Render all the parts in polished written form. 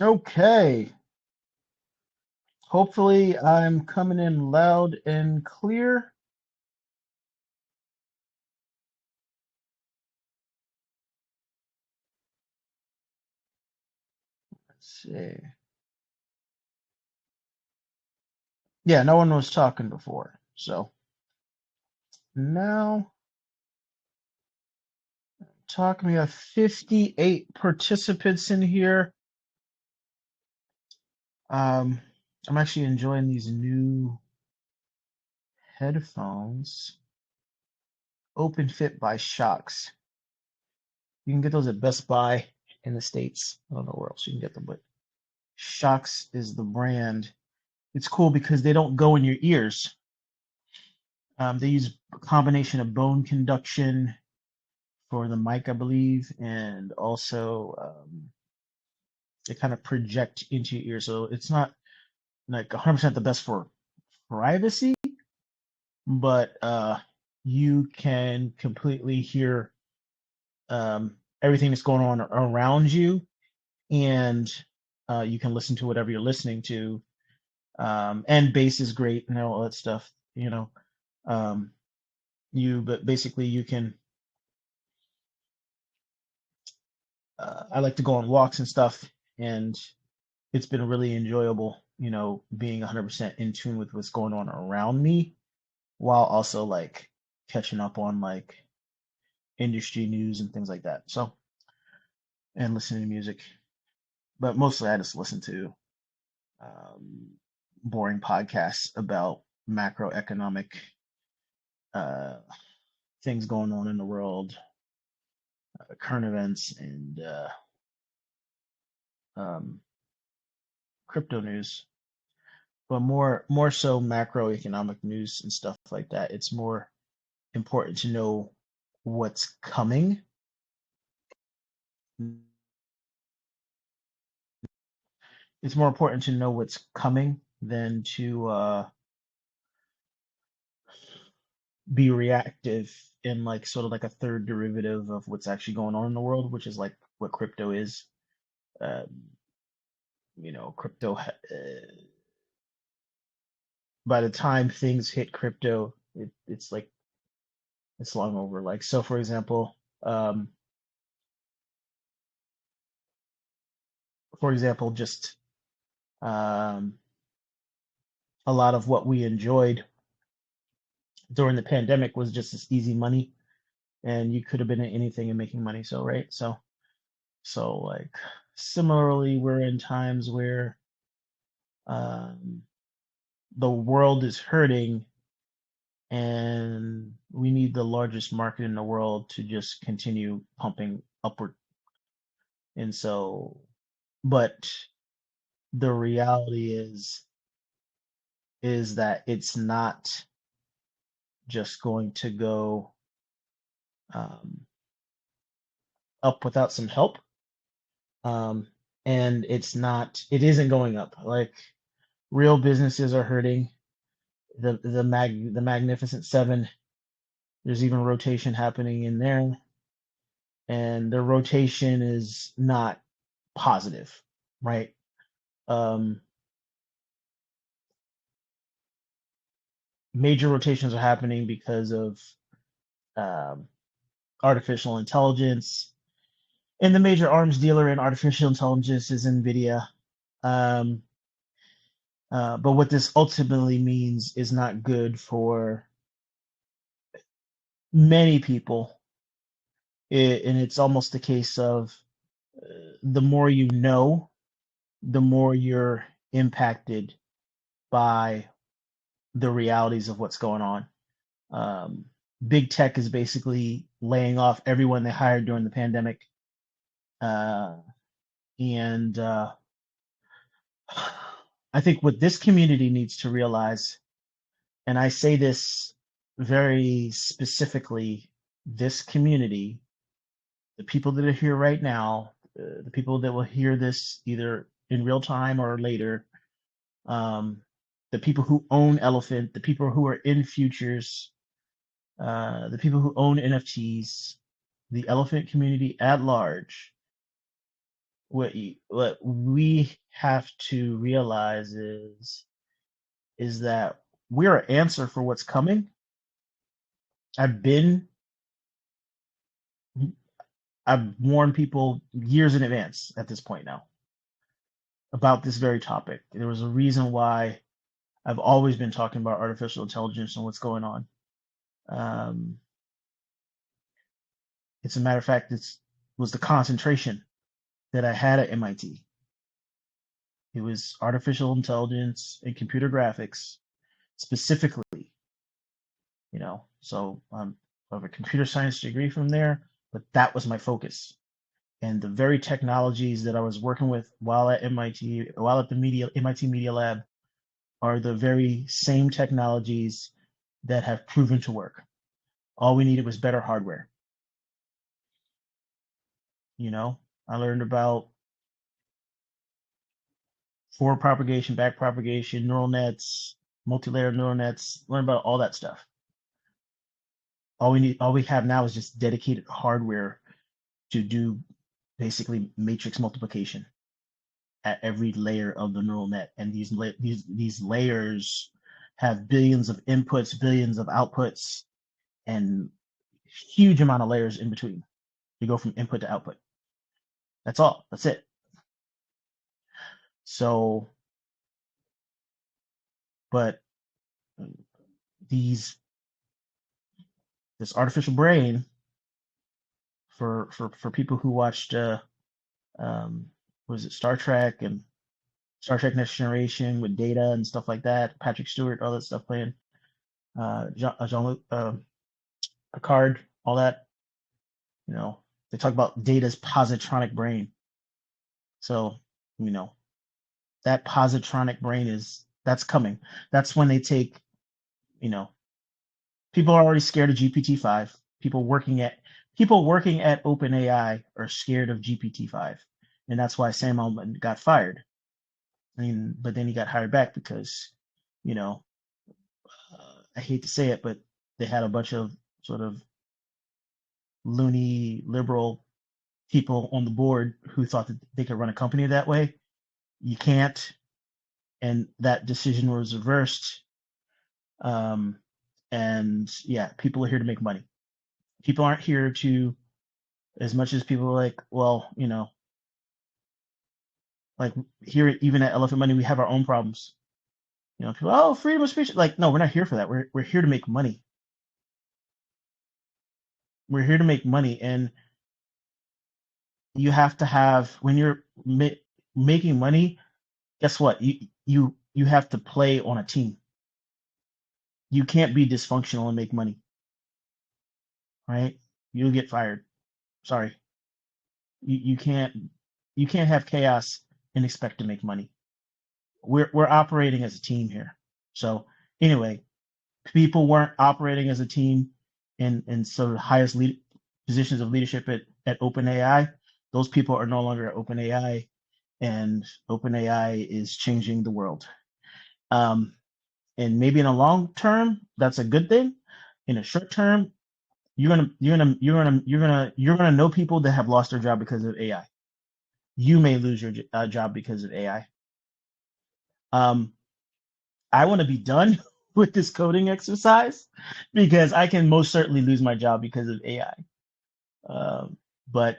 Okay. Hopefully, I'm coming in loud and clear. Let's see. Yeah, no one was talking before. So now talking, we have 58 participants in here. Um, I'm actually enjoying these new headphones. Open Fit by Shocks. You can get those at Best Buy in the States. I don't know where else you can get them, but Shocks is the brand. It's cool because they don't go in your ears. They use a combination of bone conduction for the mic, I believe, and also they kind of project into your ear. So it's not like 100% the best for privacy, but you can completely hear everything that's going on around you, and you can listen to whatever you're listening to. And bass is great and all that stuff, you know. Um, but basically you can. I like to go on walks and stuff, and it's been really enjoyable, being 100% in tune with what's going on around me while also like catching up on like industry news and things like that. So, and listening to music, but mostly I just listen to um, boring podcasts about macroeconomic uh, things going on in the world, current events, and um, crypto news. But more so macroeconomic news and stuff like that. It's more important to know what's coming. It's more important to know what's coming than to be reactive in like sort of like a third derivative of what's actually going on in the world, which is like what crypto is. Um, crypto. By the time things hit crypto, it's like it's long over. Like so, um, for example, just um, a lot of what we enjoyed during the pandemic was just this easy money, and you could have been in anything and making money. So right, so like similarly, we're in times where um, the world is hurting, and we need the largest market in the world to just continue pumping upward. And so, but the reality is that it's not just going to go um, up without some help. Um, and it isn't going up. Like real businesses are hurting. The Magnificent Seven, there's even rotation happening in there, and the rotation is not positive, right? Um, Major rotations are happening because of um, artificial intelligence, and the major arms dealer in artificial intelligence is NVIDIA. Um, but what this ultimately means is not good for many people. And it's almost a case of the more you know, the more you're impacted by the realities of what's going on. Um, Big tech is basically laying off everyone they hired during the pandemic. Uh, and I think what this community needs to realize, and I say this very specifically, this community, the people that are here right now, the people that will hear this either in real time or later, um, the people who own Elephant, the people who are in futures, the people who own NFTs, the elephant community at large what we have to realize is that we're an answer for what's coming. I've been I've warned people years in advance at this point now about this very topic. There was a reason why I've always been talking about artificial intelligence and what's going on. Um, it's a matter of fact, it was the concentration that I had at MIT. It was artificial intelligence and computer graphics specifically, So I have a computer science degree from there, but that was my focus. And the very technologies that I was working with while at MIT, while at the MIT Media Lab, are the very same technologies that have proven to work. All we needed was better hardware. I learned about forward propagation, back propagation, neural nets, multi-layer neural nets, learn about all that stuff. All we have now is just dedicated hardware to do basically matrix multiplication at every layer of the neural net. And these layers have billions of inputs, billions of outputs, and huge amount of layers in between. You go from input to output. That's all. That's it. So, but this artificial brain for people who watched was it Star Trek and Star Trek Next Generation with Data and stuff like that, Patrick Stewart, all that stuff playing, Jean-Luc Picard, all that. They talk about Data's positronic brain. So, that positronic brain that's coming. That's when they take, people are already scared of GPT-5. People working at OpenAI are scared of GPT-5, and that's why Sam Altman got fired. But then he got hired back because, I hate to say it, but they had a bunch of sort of loony liberal people on the board who thought that they could run a company that way. You can't, and that decision was reversed. And yeah, people are here to make money. People aren't here to, as much as people are like, well, like here, even at Elephant Money, we have our own problems. People, oh, freedom of speech. Like, no, we're not here for that. We're here to make money. We're here to make money, and you have to have, when you're making money, guess what? You have to play on a team. You can't be dysfunctional and make money, right? You'll get fired. Sorry. You can't have chaos and expect to make money. We're operating as a team here. So anyway, people weren't operating as a team in sort of the highest positions of leadership at OpenAI. Those people are no longer at OpenAI, and OpenAI is changing the world. And maybe in a long term, that's a good thing. In a short term, you're gonna know people that have lost their job because of AI. You may lose your job because of AI. I want to be done with this coding exercise because I can most certainly lose my job because of AI. But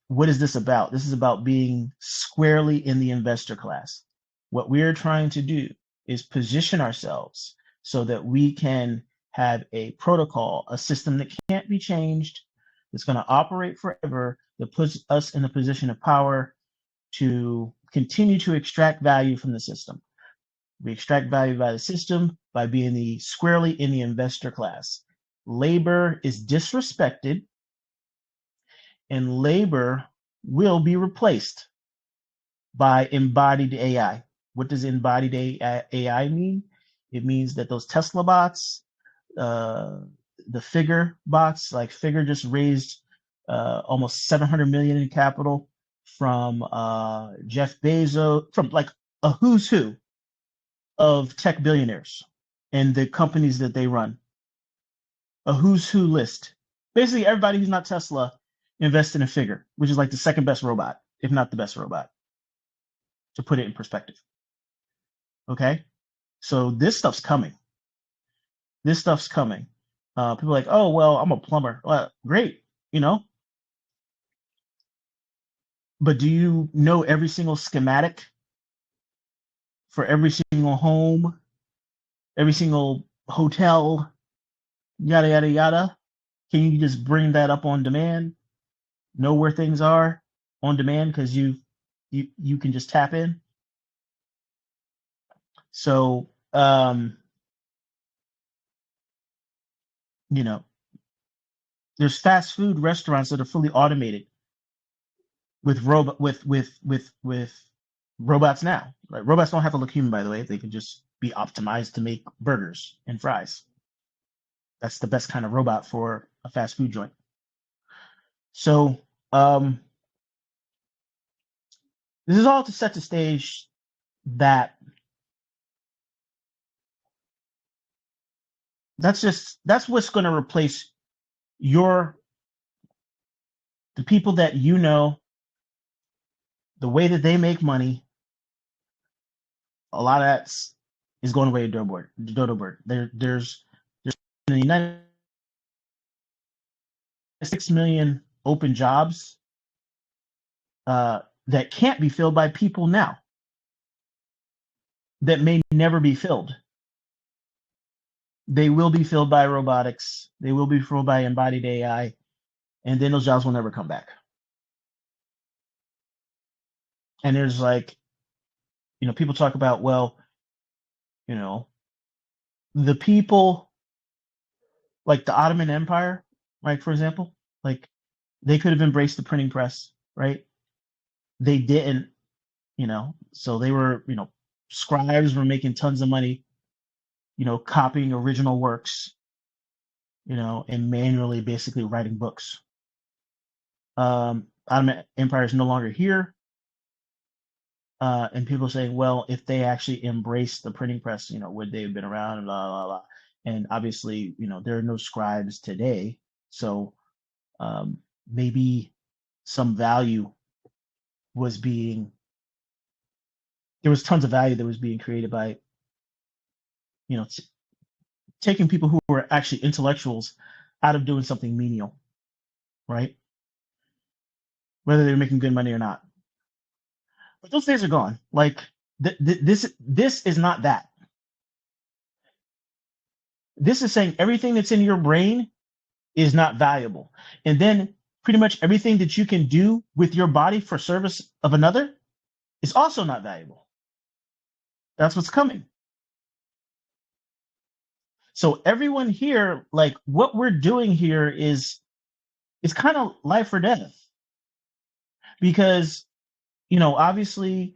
what is this about? This is about being squarely in the investor class. What we're trying to do is position ourselves so that we can have a protocol, a system that can't be changed, that's going to operate forever, that puts us in a position of power to continue to extract value from the system. We extract value by the system by being squarely in the investor class. Labor is disrespected, and labor will be replaced by embodied AI. What does embodied AI mean? It means that those Tesla bots, the Figure bots, like Figure just raised almost 700 million in capital from Jeff Bezos, from like a who's who of tech billionaires and the companies that they run. A who's who list. Basically, everybody who's not Tesla invested in Figure, which is like the second best robot if not the best robot, to put it in perspective. Okay? So this stuff's coming. This stuff's coming. People are like, oh, well, I'm a plumber. Well, great, you know, but do you know every single schematic for every single home, every single hotel, yada, yada, yada? Can you just bring that up on demand? Know where things are on demand because you can just tap in. So, you know, there's fast food restaurants that are fully automated with robots now. Right? Robots don't have to look human, by the way. They can just be optimized to make burgers and fries. That's the best kind of robot for a fast food joint. So this is all to set the stage that that's what's going to replace the people that you know, the way that they make money. A lot of that is going away to dodo bird. There's in the United 6 million open jobs that can't be filled by people now, that may never be filled. They will be filled by robotics. They will be filled by embodied AI, and then those jobs will never come back. And there's like, people talk about, well, the people like the Ottoman Empire, right, for example, like they could have embraced the printing press, right? They didn't, so they were, scribes were making tons of money, copying original works, and manually basically writing books. Ottoman Empire is no longer here. And people saying, well, if they actually embraced the printing press, would they have been around and blah, blah, blah. And obviously, there are no scribes today. So maybe some value was there was tons of value that was being created by, taking people who were actually intellectuals out of doing something menial, right? Whether they were making good money or not. But those days are gone. Like this is not that. This is saying everything that's in your brain is not valuable. And then pretty much everything that you can do with your body for service of another is also not valuable. That's what's coming. So everyone here, like what we're doing here is kind of life or death. Because, obviously,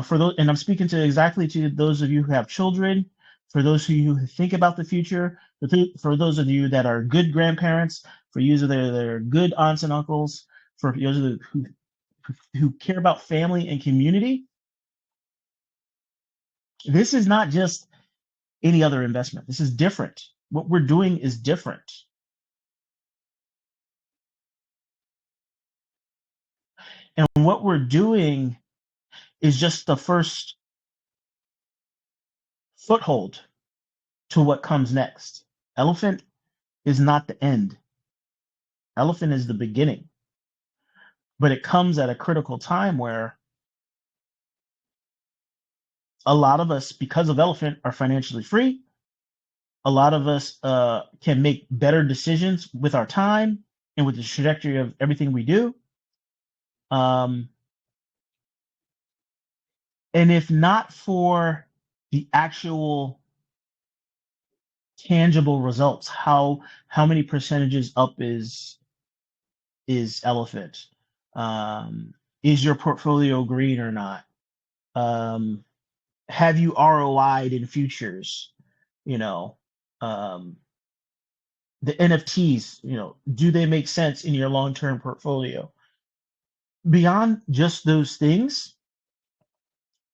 for those, and I'm speaking to exactly to those of you who have children, for those of you who think about the future, for those of you that are good grandparents, for you that are good aunts and uncles, for those of you who care about family and community, this is not just any other investment. This is different. What we're doing is different. And what we're doing is just the first foothold to what comes next. Elephant is not the end. Elephant is the beginning. But it comes at a critical time where a lot of us, because of Elephant, are financially free. A lot of us can make better decisions with our time and with the trajectory of everything we do. And if not for the actual tangible results, how many percentages up is Elephant? Is your portfolio green or not? Have you ROI'd in futures? The NFTs, do they make sense in your long-term portfolio? Beyond just those things,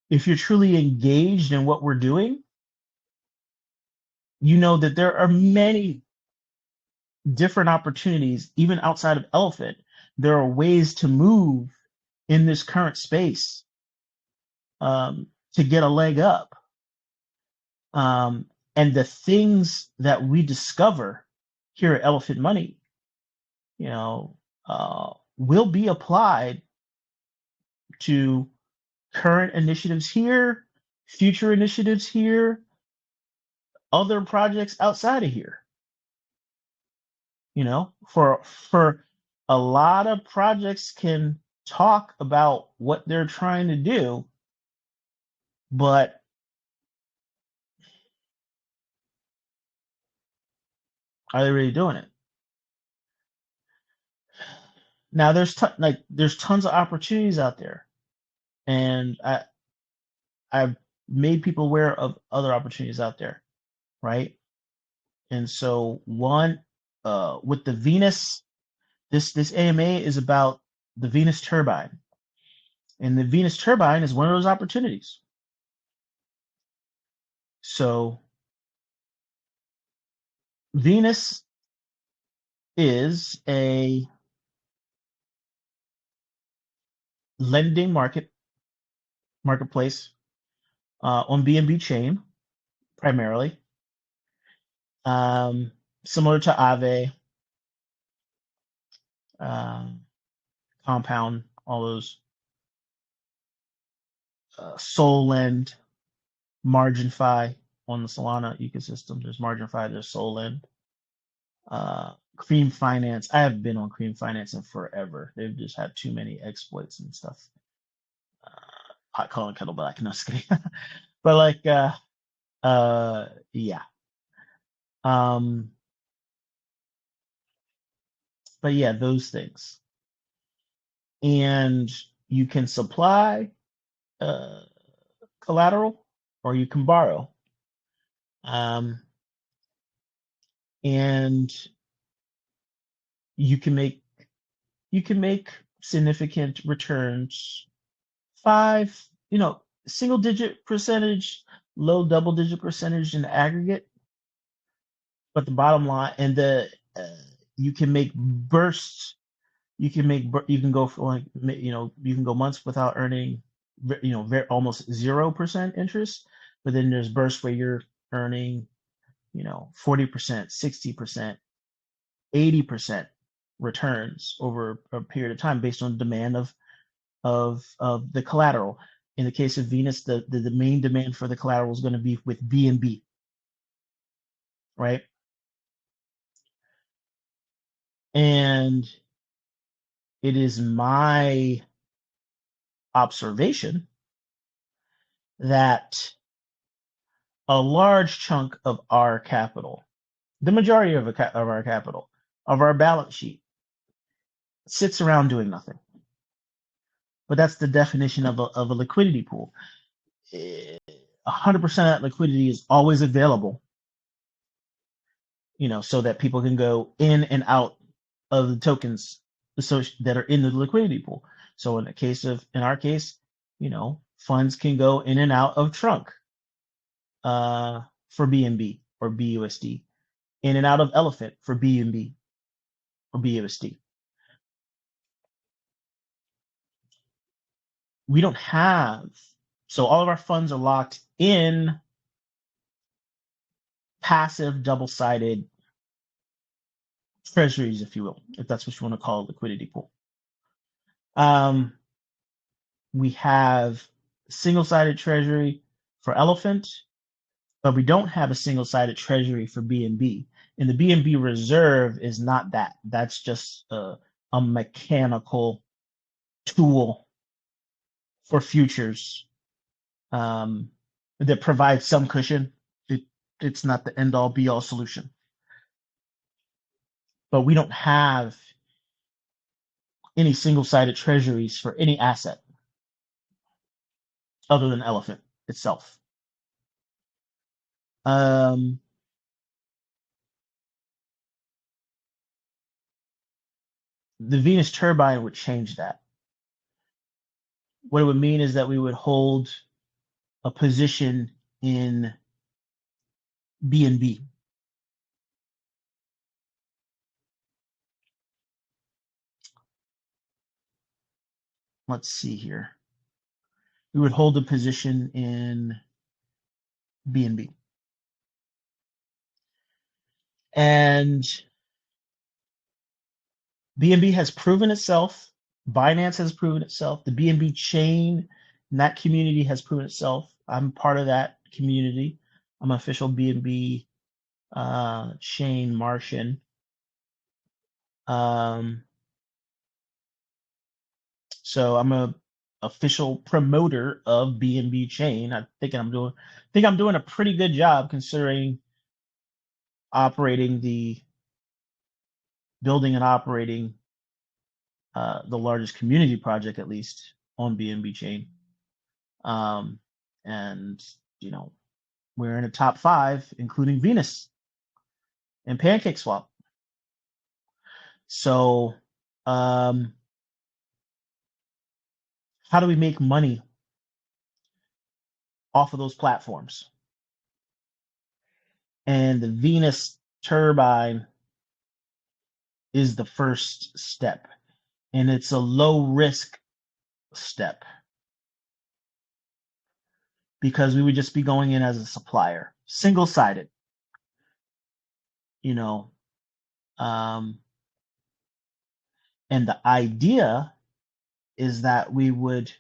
if you're truly engaged in what we're doing, you know that there are many different opportunities, even outside of Elephant. There are ways to move in this current space to get a leg up. And the things that we discover here at Elephant Money, will be applied to current initiatives here, future initiatives here, other projects outside of here. For a lot of projects can talk about what they're trying to do, but are they really doing it? Now there's tons of opportunities out there, and I've made people aware of other opportunities out there, right? And so one, with the Venus, this AMA is about the Venus Turbine, and the Venus Turbine is one of those opportunities. So Venus is a lending marketplace on BNB Chain primarily, similar to Aave, Compound, all those, Solend, MarginFi on the Solana ecosystem. There's MarginFi, there's Solend, Cream Finance. I have been on Cream Finance in forever. They've just had too many exploits and stuff. Pot calling kettle black, no, just kidding. But like, yeah. But yeah, those things. And you can supply collateral or you can borrow. And you can make significant returns, single digit percentage, low double digit percentage in aggregate. But the bottom line, and you can make bursts. You can go for like, you can go months without earning, almost 0% interest. But then there's bursts where you're earning, 40%, 60%, 80% returns over a period of time based on demand of the collateral. In the case of Venus, the main demand for the collateral is going to be with BNB, right? And it is my observation that a large chunk of our capital, the majority of our capital, of our balance sheet, sits around doing nothing. But that's the definition of a liquidity pool. 100% of that liquidity is always available, so that people can go in and out of the tokens that are in the liquidity pool. So in our case, funds can go in and out of trunk for BNB or BUSD, in and out of Elephant for BNB or BUSD. We don't have, so all of our funds are locked in passive double-sided treasuries, if you will, if that's what you want to call a liquidity pool. We have single-sided treasury for Elephant, but we don't have a single-sided treasury for BNB. And the BNB reserve is not that. That's just a mechanical tool for futures that provides some cushion. It's not the end-all, be-all solution. But we don't have any single-sided treasuries for any asset other than Elephant itself. The Venus Turbine would change that. What it would mean is that we would hold a position in BNB. let's see here. We would hold a position in BNB. And BNB has proven itself. Binance has proven itself. The BNB Chain and that community has proven itself. I'm part of that community. I'm an official BNB Chain Martian. So I'm a official promoter of BNB Chain. I think I'm doing a pretty good job considering building and operating the largest community project, at least on BNB Chain. And we're in a top 5, including Venus and PancakeSwap. So how do we make money off of those platforms? And the Venus Turbine is the first step, and it's a low risk step because we would just be going in as a supplier, single-sided, and the idea is that we would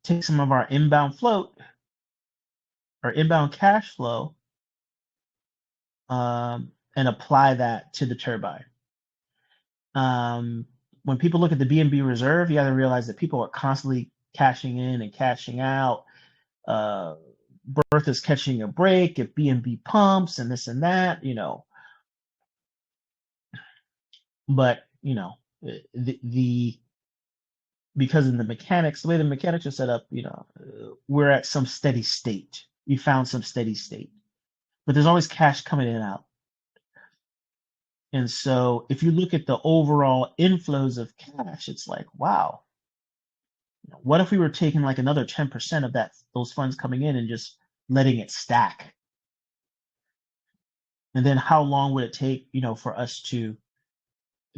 take some of our inbound float or inbound cash flow and apply that to the turbine. When people look at the BNB reserve, you got to realize that people are constantly cashing in and cashing out. Birth is catching a break if BNB pumps and this and that, But because of the mechanics, the way the mechanics are set up, we're at some steady state. We found some steady state, but there's always cash coming in and out. And so if you look at the overall inflows of cash, it's like, wow, what if we were taking like another 10% of those funds coming in and just letting it stack? And then how long would it take, for us to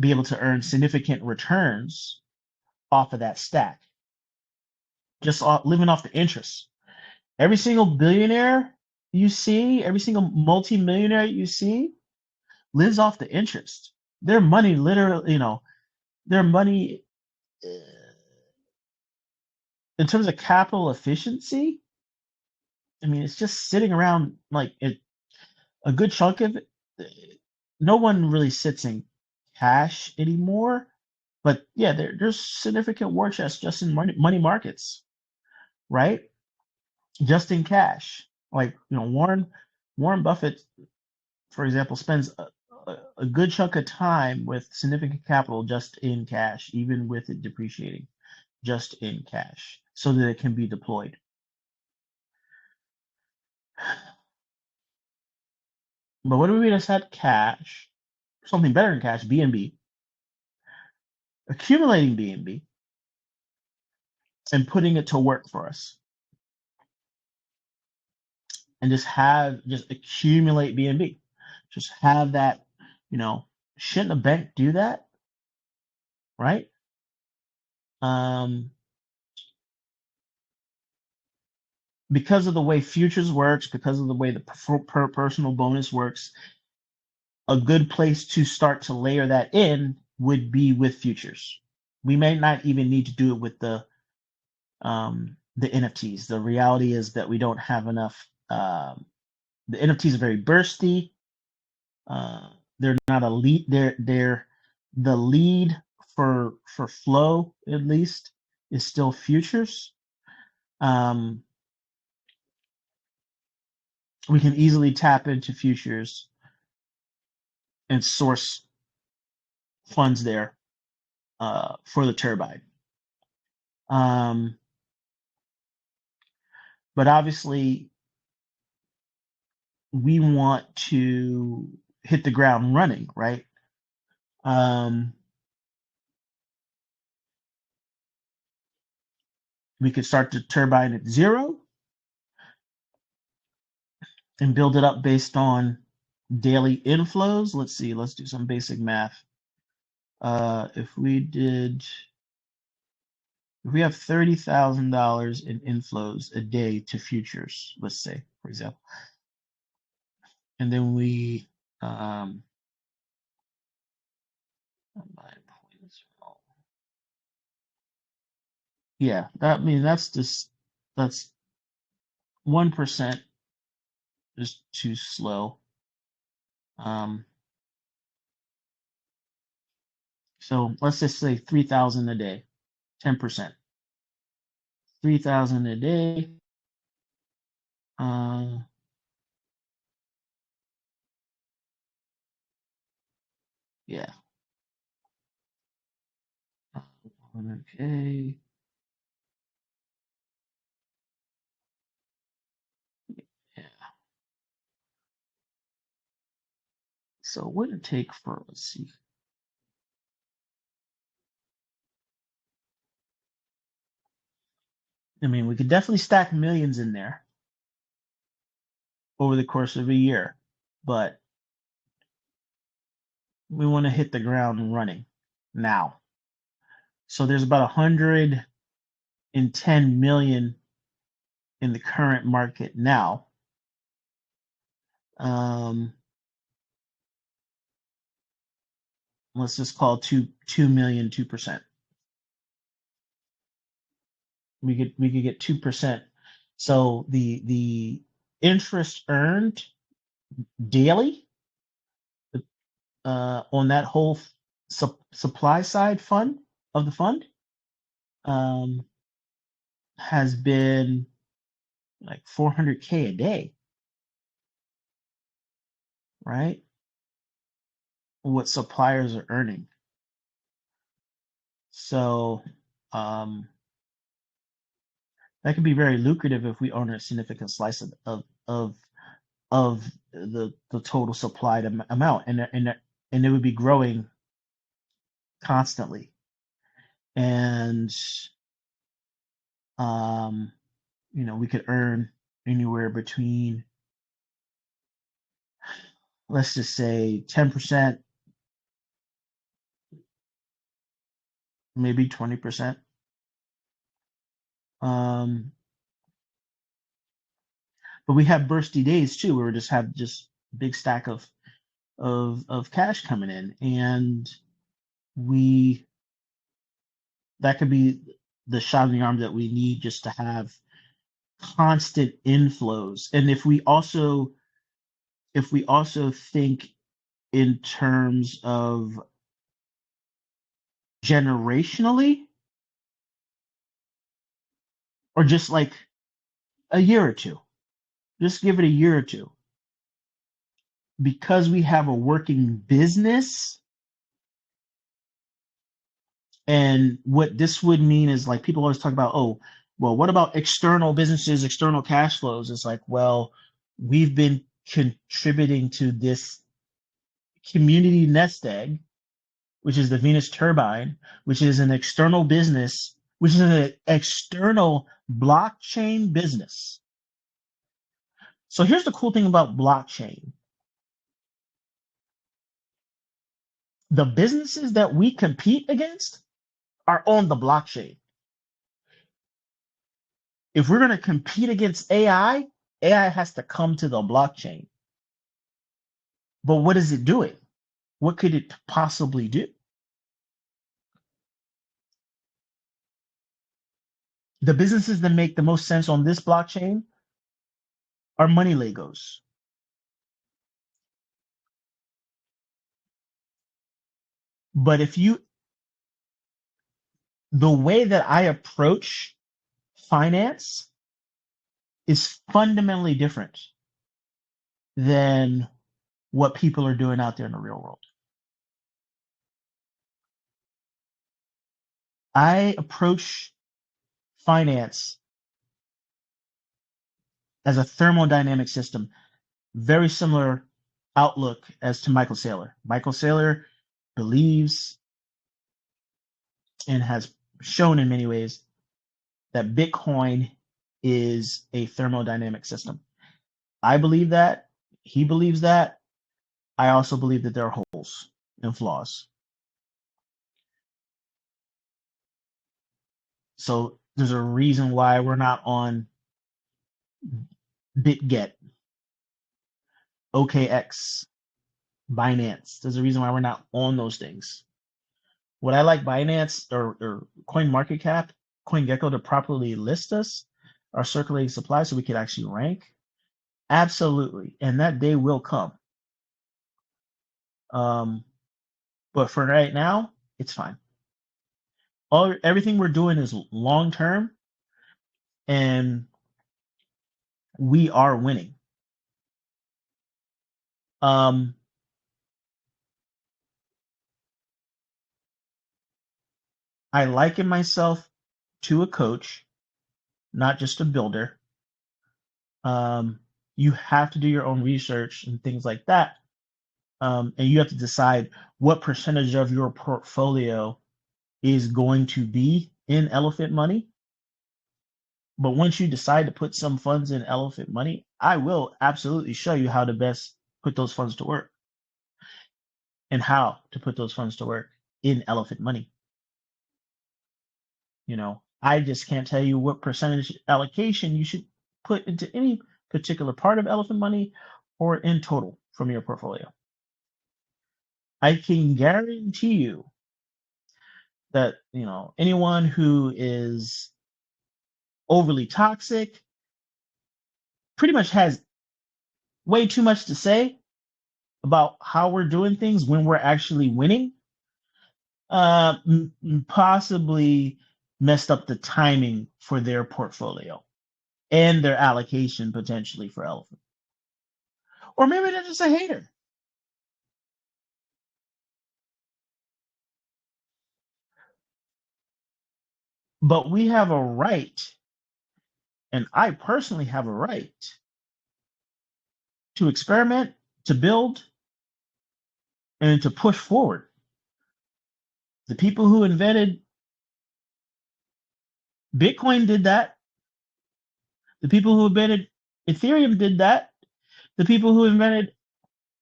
be able to earn significant returns off of that stack? Just living off the interest. Every single billionaire you see, every single multi-millionaire you see lives off the interest. Their money literally, their money in terms of capital efficiency, I mean, it's just sitting around like a good chunk of it. No one really sits in cash anymore, but yeah, there's significant war chests just in money markets, right? Just in cash. Like, Warren Buffett, for example, spends a good chunk of time with significant capital just in cash, even with it depreciating, just in cash, so that it can be deployed. But what if we just had cash, something better than cash, BNB, accumulating BNB, and putting it to work for us? And just accumulate BNB. Just have that, shouldn't a bank do that? Right? Because of the way futures works, because of the way the personal bonus works, a good place to start to layer that in would be with futures. We may not even need to do it with the NFTs. The reality is that we don't have enough. The NFTs are very bursty. They're not a lead. They're the lead for flow, at least, is still futures. We can easily tap into futures and source funds there for the turbine. But obviously, we want to hit the ground running, right? We could start the turbine at 0 and build it up based on daily inflows. Let's see, let's do some basic math. If we did If we have $30,000 in inflows a day to futures, let's say, for example, and then we yeah, that means that's 1% is too slow. So let's just say 3,000 a day, 10%. 3,000 a day. Yeah. Okay. Yeah. So what would it take for, let's see. I mean, we could definitely stack millions in there over the course of a year, but we want to hit the ground running now. So there's about 110 million in the current market now. Let's just call 2 million 2%. We could get 2%. So the interest earned daily on that whole supply side fund of the fund has been like 400K a day, right? What suppliers are earning. So that can be very lucrative if we own a significant slice of the total supplied amount, and it would be growing constantly. And we could earn anywhere between, let's just say, 10%, maybe 20%. But we have bursty days too, where we just have big stack of cash coming in, and that could be the shot in the arm that we need just to have constant inflows. And if we also think in terms of generationally, or just like a year or two, just give it a year or two, because we have a working business. And what this would mean is, like, people always talk about, oh, well, what about external businesses, external cash flows? It's like, well, we've been contributing to this community nest egg, which is the Venus Turbine, which is an external business, which is an external blockchain business. So here's the cool thing about blockchain. The businesses that we compete against are on the blockchain. If we're going to compete against AI has to come to the blockchain. But what is it doing? What could it possibly do? The businesses that make the most sense on this blockchain are money Legos. But the way that I approach finance is fundamentally different than what people are doing out there in the real world. I approach finance as a thermodynamic system, very similar outlook as to Michael Saylor. Michael Saylor believes and has shown in many ways that Bitcoin is a thermodynamic system. I believe that. He believes that. I also believe that there are holes and flaws. So there's a reason why we're not on BitGet, OKX, Binance. There's a reason why we're not on those things. Would I like Binance or CoinMarketCap, CoinGecko to properly list us, our circulating supply, so we could actually rank? Absolutely. And that day will come. But for right now, it's fine. Everything we're doing is long term, and we are winning. I liken myself to a coach, not just a builder. You have to do your own research and things like that. And you have to decide what percentage of your portfolio is going to be in elephant money. But once you decide to put some funds in elephant money, I will absolutely show you how to best put those funds to work and how to put those funds to work in elephant money. I just can't tell you what percentage allocation you should put into any particular part of elephant money or in total from your portfolio. I can guarantee you that, anyone who is overly toxic pretty much has way too much to say about how we're doing things when we're actually winning. Possibly messed up the timing for their portfolio and their allocation potentially for elephant. Or maybe they're just a hater. But we have a right, and I personally have a right, to experiment, to build, and to push forward. The people who invented Bitcoin did that. The people who invented Ethereum did that. The people who invented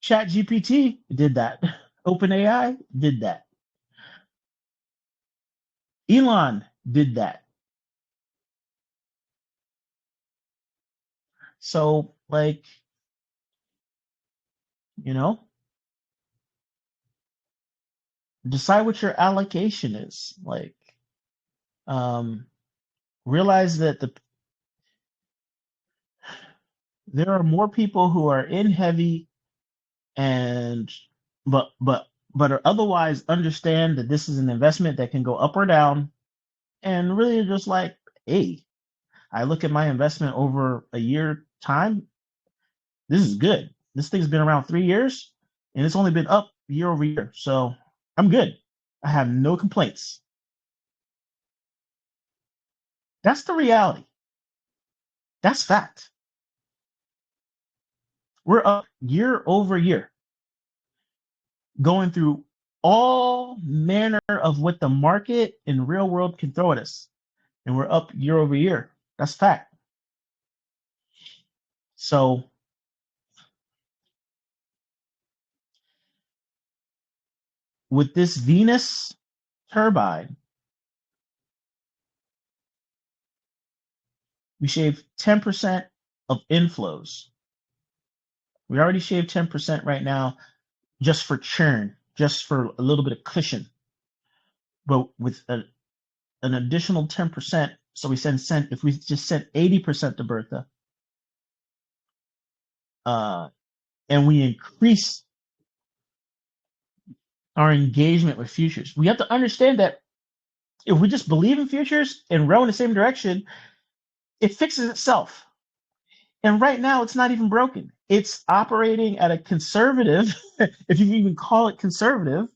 ChatGPT did that. OpenAI did that. Elon did that. So, decide what your allocation is. Realize that there are more people who are in heavy and but are otherwise understand that this is an investment that can go up or down, and really just hey, I look at my investment over a year time. This is good. This thing's been around 3 years and it's only been up year over year. So I'm good. I have no complaints. That's the reality. That's fact. We're up year over year, going through all manner of what the market and real world can throw at us. And we're up year over year. That's fact. So with this Venus turbine, we shaved 10% of inflows. We already shaved 10% right now just for churn, just for a little bit of cushion. But with an additional 10%, so we send if we just sent 80% to Bertha, and we increase our engagement with futures. We have to understand that if we just believe in futures and row in the same direction, it fixes itself. And right now, it's not even broken. It's operating at a conservative, if you can even call it conservative,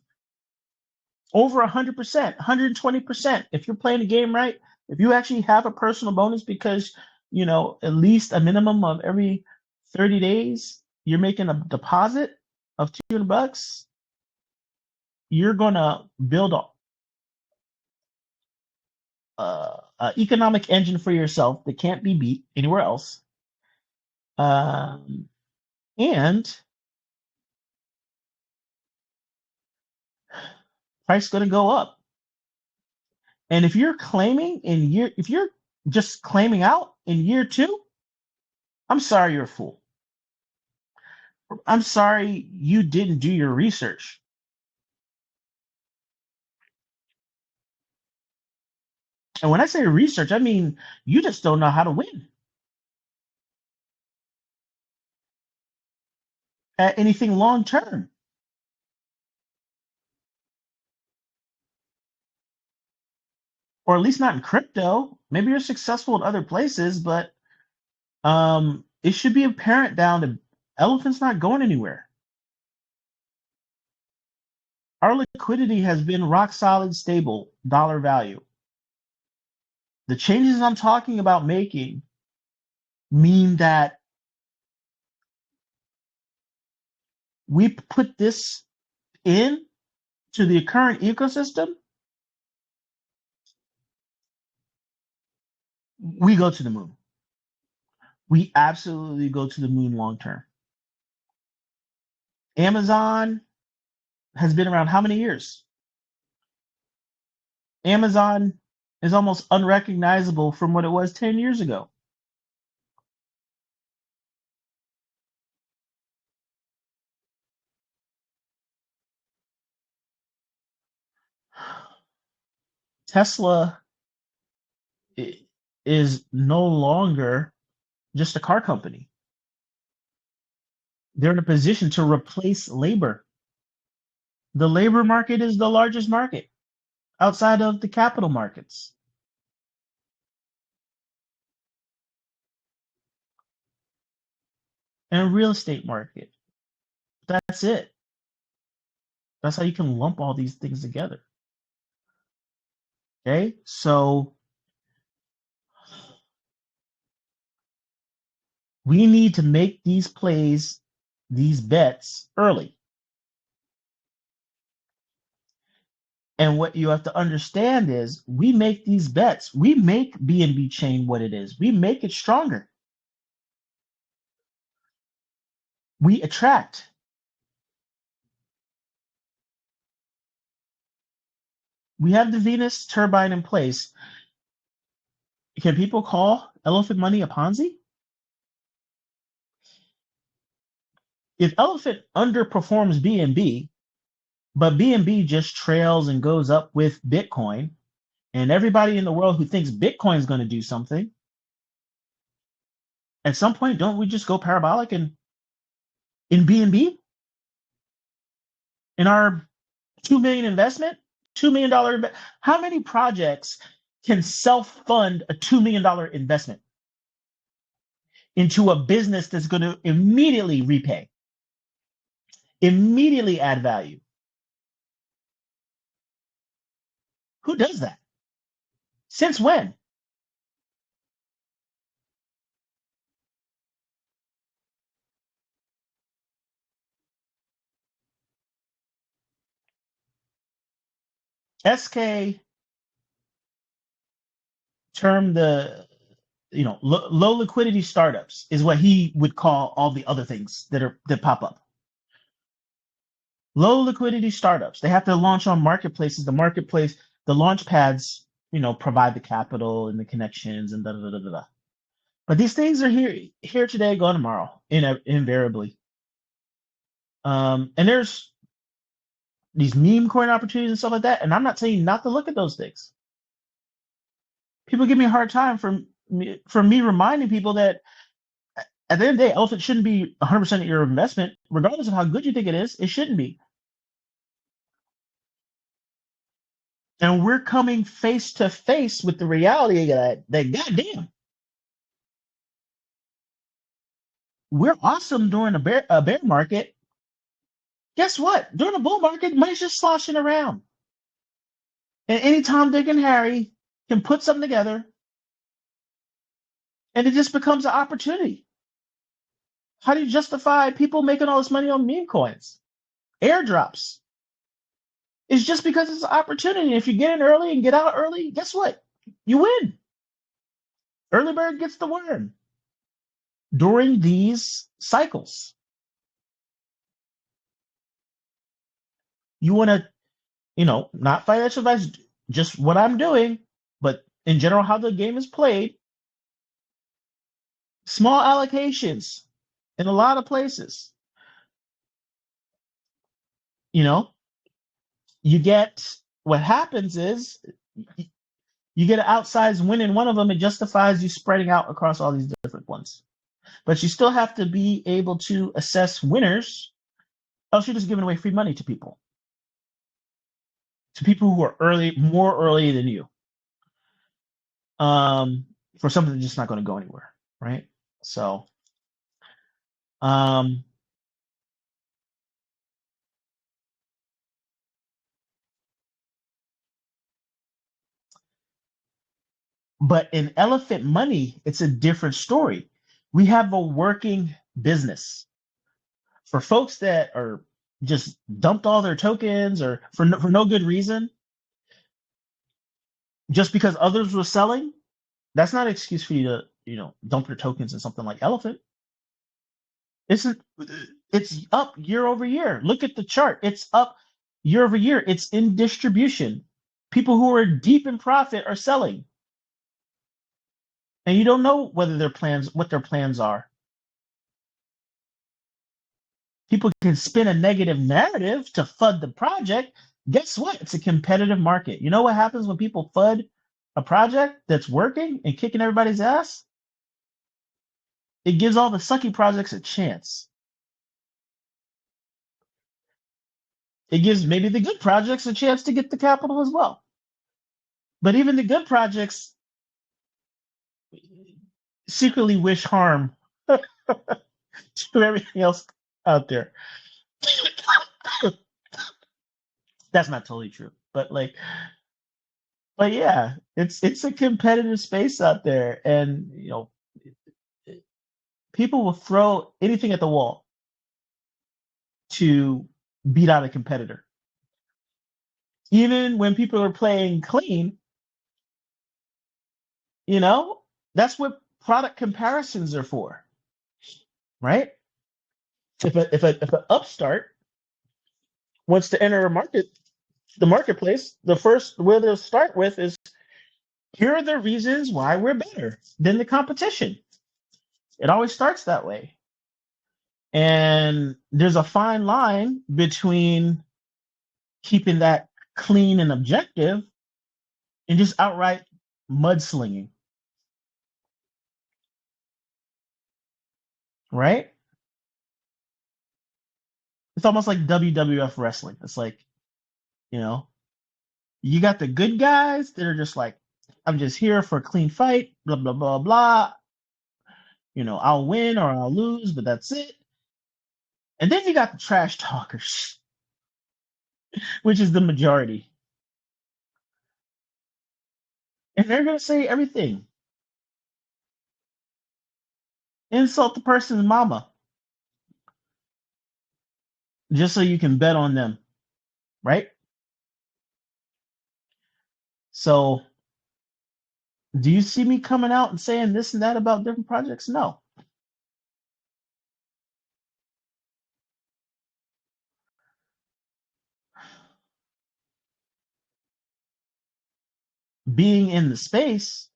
over 100%, 120%. If you're playing the game right, if you actually have a personal bonus because, at least a minimum of every 30 days, you're making a deposit of $200, you're going to build a economic engine for yourself that can't be beat anywhere else. And price going to go up. And if you're if you're just claiming out in year 2, I'm sorry you're a fool. I'm sorry you didn't do your research. And when I say research, I mean you just don't know how to win at anything long term, or at least not in crypto. Maybe you're successful in other places, but it should be apparent down to elephant's not going anywhere. Our liquidity has been rock solid, stable, dollar value. The changes I'm talking about making mean that we put this in to the current ecosystem, we go to the moon. We absolutely go to the moon long term. Amazon has been around how many years? Amazon is almost unrecognizable from what it was 10 years ago. Tesla is no longer just a car company. They're in a position to replace labor. The labor market is the largest market outside of the capital markets and real estate market. That's it. That's how you can lump all these things together. Okay, so we need to make these plays, these bets early. And what you have to understand is we make these bets. We make BNB Chain what it is. We make it stronger. We attract. We have the Venus Turbine in place. Can people call elephant money a Ponzi? If elephant underperforms BNB, but BNB just trails and goes up with Bitcoin, and everybody in the world who thinks Bitcoin is going to do something, at some point, don't we just go parabolic and in BNB in our 2 million investment, $2 million? How many projects can self-fund a $2 million investment into a business that's going to immediately repay, immediately add value? Who does that? Since when? SK termed the low liquidity startups is what he would call all the other things that pop up. Low liquidity startups. They have to launch on marketplaces. The launch pads, provide the capital and the connections and da da da da da. But these things are here today, gone tomorrow, invariably. And there's these meme coin opportunities and stuff like that. And I'm not saying not to look at those things. People give me a hard time for me reminding people that at the end of the day, elephant shouldn't be 100% of your investment, regardless of how good you think it is. It shouldn't be. And we're coming face to face with the reality that goddamn, we're awesome during a bear market. Guess what? During a bull market, money's just sloshing around. And anytime Dick and Harry can put something together, and it just becomes an opportunity. How do you justify people making all this money on meme coins? Airdrops. It's just because it's an opportunity. If you get in early and get out early, guess what? You win. Early bird gets the worm during these cycles. You want to, not financial advice. just what I'm doing, but in general, how the game is played, small allocations in a lot of places. You know, you get what happens is you get an outsized win in one of them. It justifies you spreading out across all these different ones. But you still have to be able to assess winners, else you're just giving away free money to people who are more early than you, for something that's just not going to go anywhere, right? So, um, but in elephant money, it's a different story. We have a working business. For folks that are just dumped all their tokens or for no good reason, just because others were selling, that's not an excuse for you to, dump your tokens in something like Elephant. It's up year over year. Look at the chart. It's up year over year. It's in distribution. People who are deep in profit are selling. And you don't know what their plans are. People can spin a negative narrative to FUD the project. Guess what? It's a competitive market. You know what happens when people FUD a project that's working and kicking everybody's ass? It gives all the sucky projects a chance. It gives maybe the good projects a chance to get the capital as well. But even the good projects secretly wish harm to everything else out there. That's not totally true, but yeah, it's a competitive space out there, and people will throw anything at the wall to beat out a competitor. Even when people are playing clean, that's what product comparisons are for, right? If an upstart wants to enter the marketplace, the first where they'll start with is, here are the reasons why we're better than the competition. It always starts that way. And there's a fine line between keeping that clean and objective and just outright mudslinging, right? It's almost like WWF wrestling. It's like, you got the good guys that are just like, I'm just here for a clean fight, blah, blah, blah, blah. I'll win or I'll lose, but that's it. And then you got the trash talkers, which is the majority. And they're going to say everything. Insult the person's mama just so you can bet on them, right? So, do you see me coming out and saying this and that about different projects? No. Being in the space,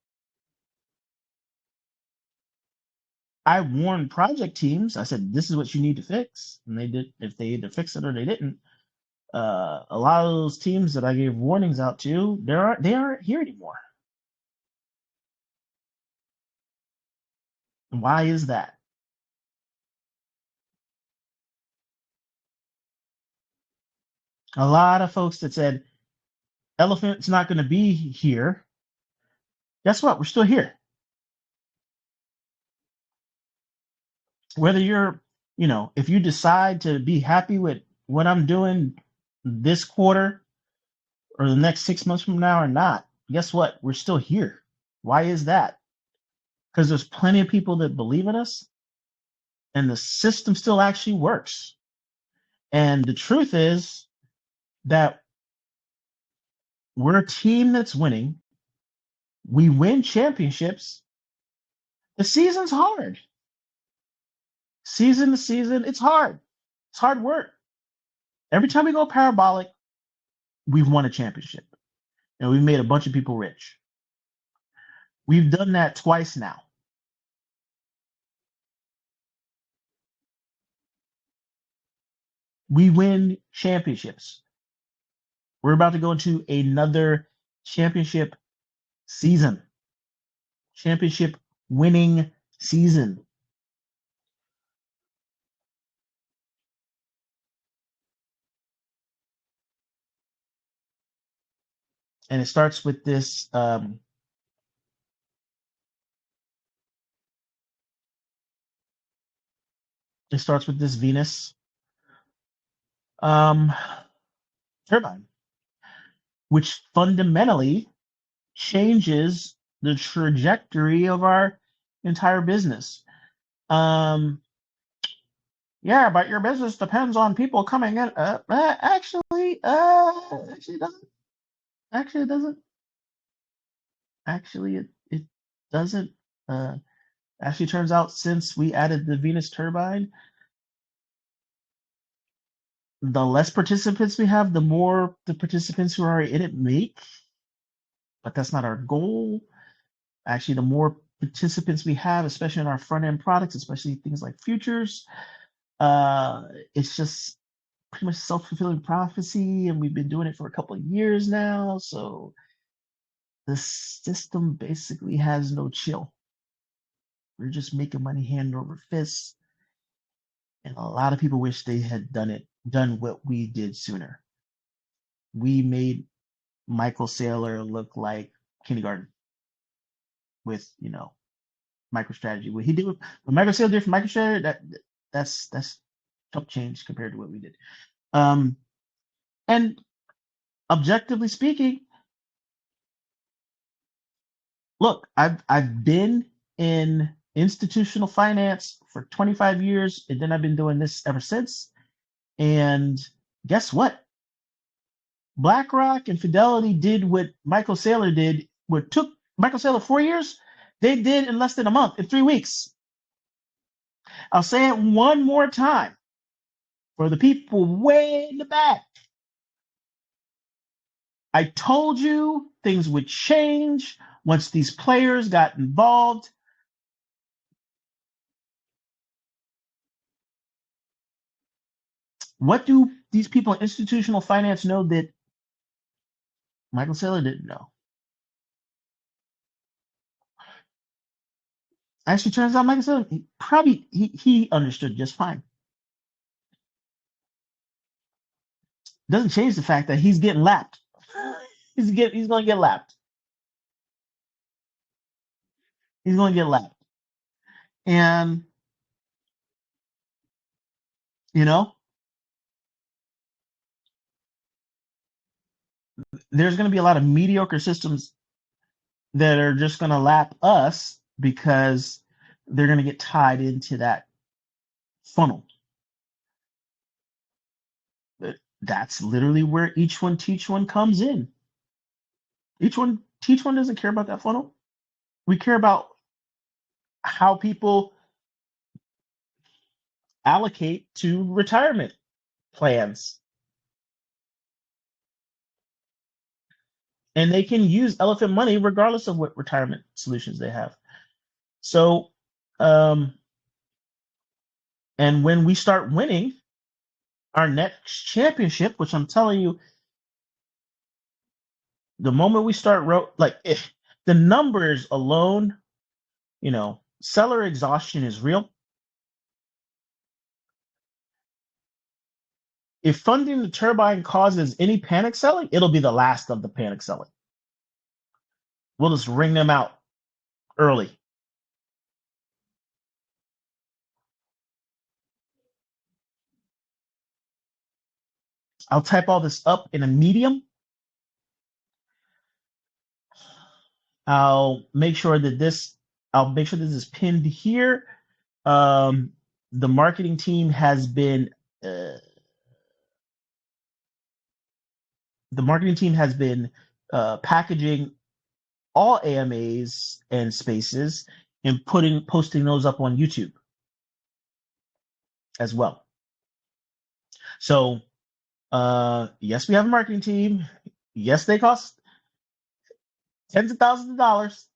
I warned project teams. I said, this is what you need to fix. And they did. If they either fix it or they didn't, a lot of those teams that I gave warnings out to, they aren't here anymore. Why is that? A lot of folks that said Elephant's not going to be here. Guess what? We're still here. Whether you're, if you decide to be happy with what I'm doing this quarter or the next 6 months from now or not, guess what? We're still here. Why is that? Because there's plenty of people that believe in us and the system still actually works. And the truth is that we're a team that's winning. We win championships. The season's hard. Season to season, it's hard. It's hard work. Every time we go parabolic, we've won a championship. and we made a bunch of people rich. We've done that twice now. We win championships. We're about to go into another championship season, championship winning season. And it starts with this Venus turbine, which fundamentally changes the trajectory of our entire business. Yeah, but your business depends on people coming in. Actually, it doesn't. Actually, it doesn't. Actually, it doesn't. Actually, turns out since we added the Venus turbine, the less participants we have, the more the participants who are in it make. But that's not our goal. Actually, the more participants we have, especially in our front end products, especially things like futures, it's just pretty much self-fulfilling prophecy, and we've been doing it for a couple of years now. So the system basically has no chill. We're just making money hand over fist, and a lot of people wish they had done what we did sooner. We made Michael Saylor look like kindergarten with MicroStrategy. What he did, what Michael Saylor did for MicroStrategy, that's chump change compared to what we did. And objectively speaking, look, I've been in institutional finance for 25 years, and then I've been doing this ever since. And guess what? BlackRock and Fidelity did what Michael Saylor did, what took Michael Saylor 4 years, they did in less than a month, in 3 weeks. I'll say it one more time for the people way in the back. I told you things would change once these players got involved. What do these people in institutional finance know that Michael Saylor didn't know? Actually, turns out Michael Saylor he understood just fine. Doesn't change the fact that he's getting lapped. He's going to get lapped. He's going to get lapped. And there's going to be a lot of mediocre systems that are just going to lap us because they're going to get tied into that funnel. That's literally where each one teach one comes in. Each one teach one doesn't care about that funnel. We care about how people allocate to retirement plans. And they can use elephant money regardless of what retirement solutions they have. So, and when we start winning our next championship, which I'm telling you, the moment we start, if the numbers alone, seller exhaustion is real. If funding the turbine causes any panic selling, it'll be the last of the panic selling. We'll just wring them out early. I'll type all this up in a medium. I'll make sure that this is pinned here. The marketing team has been packaging all AMAs and spaces and posting those up on YouTube as well. So yes, we have a marketing team. Yes, they cost tens of thousands of dollars,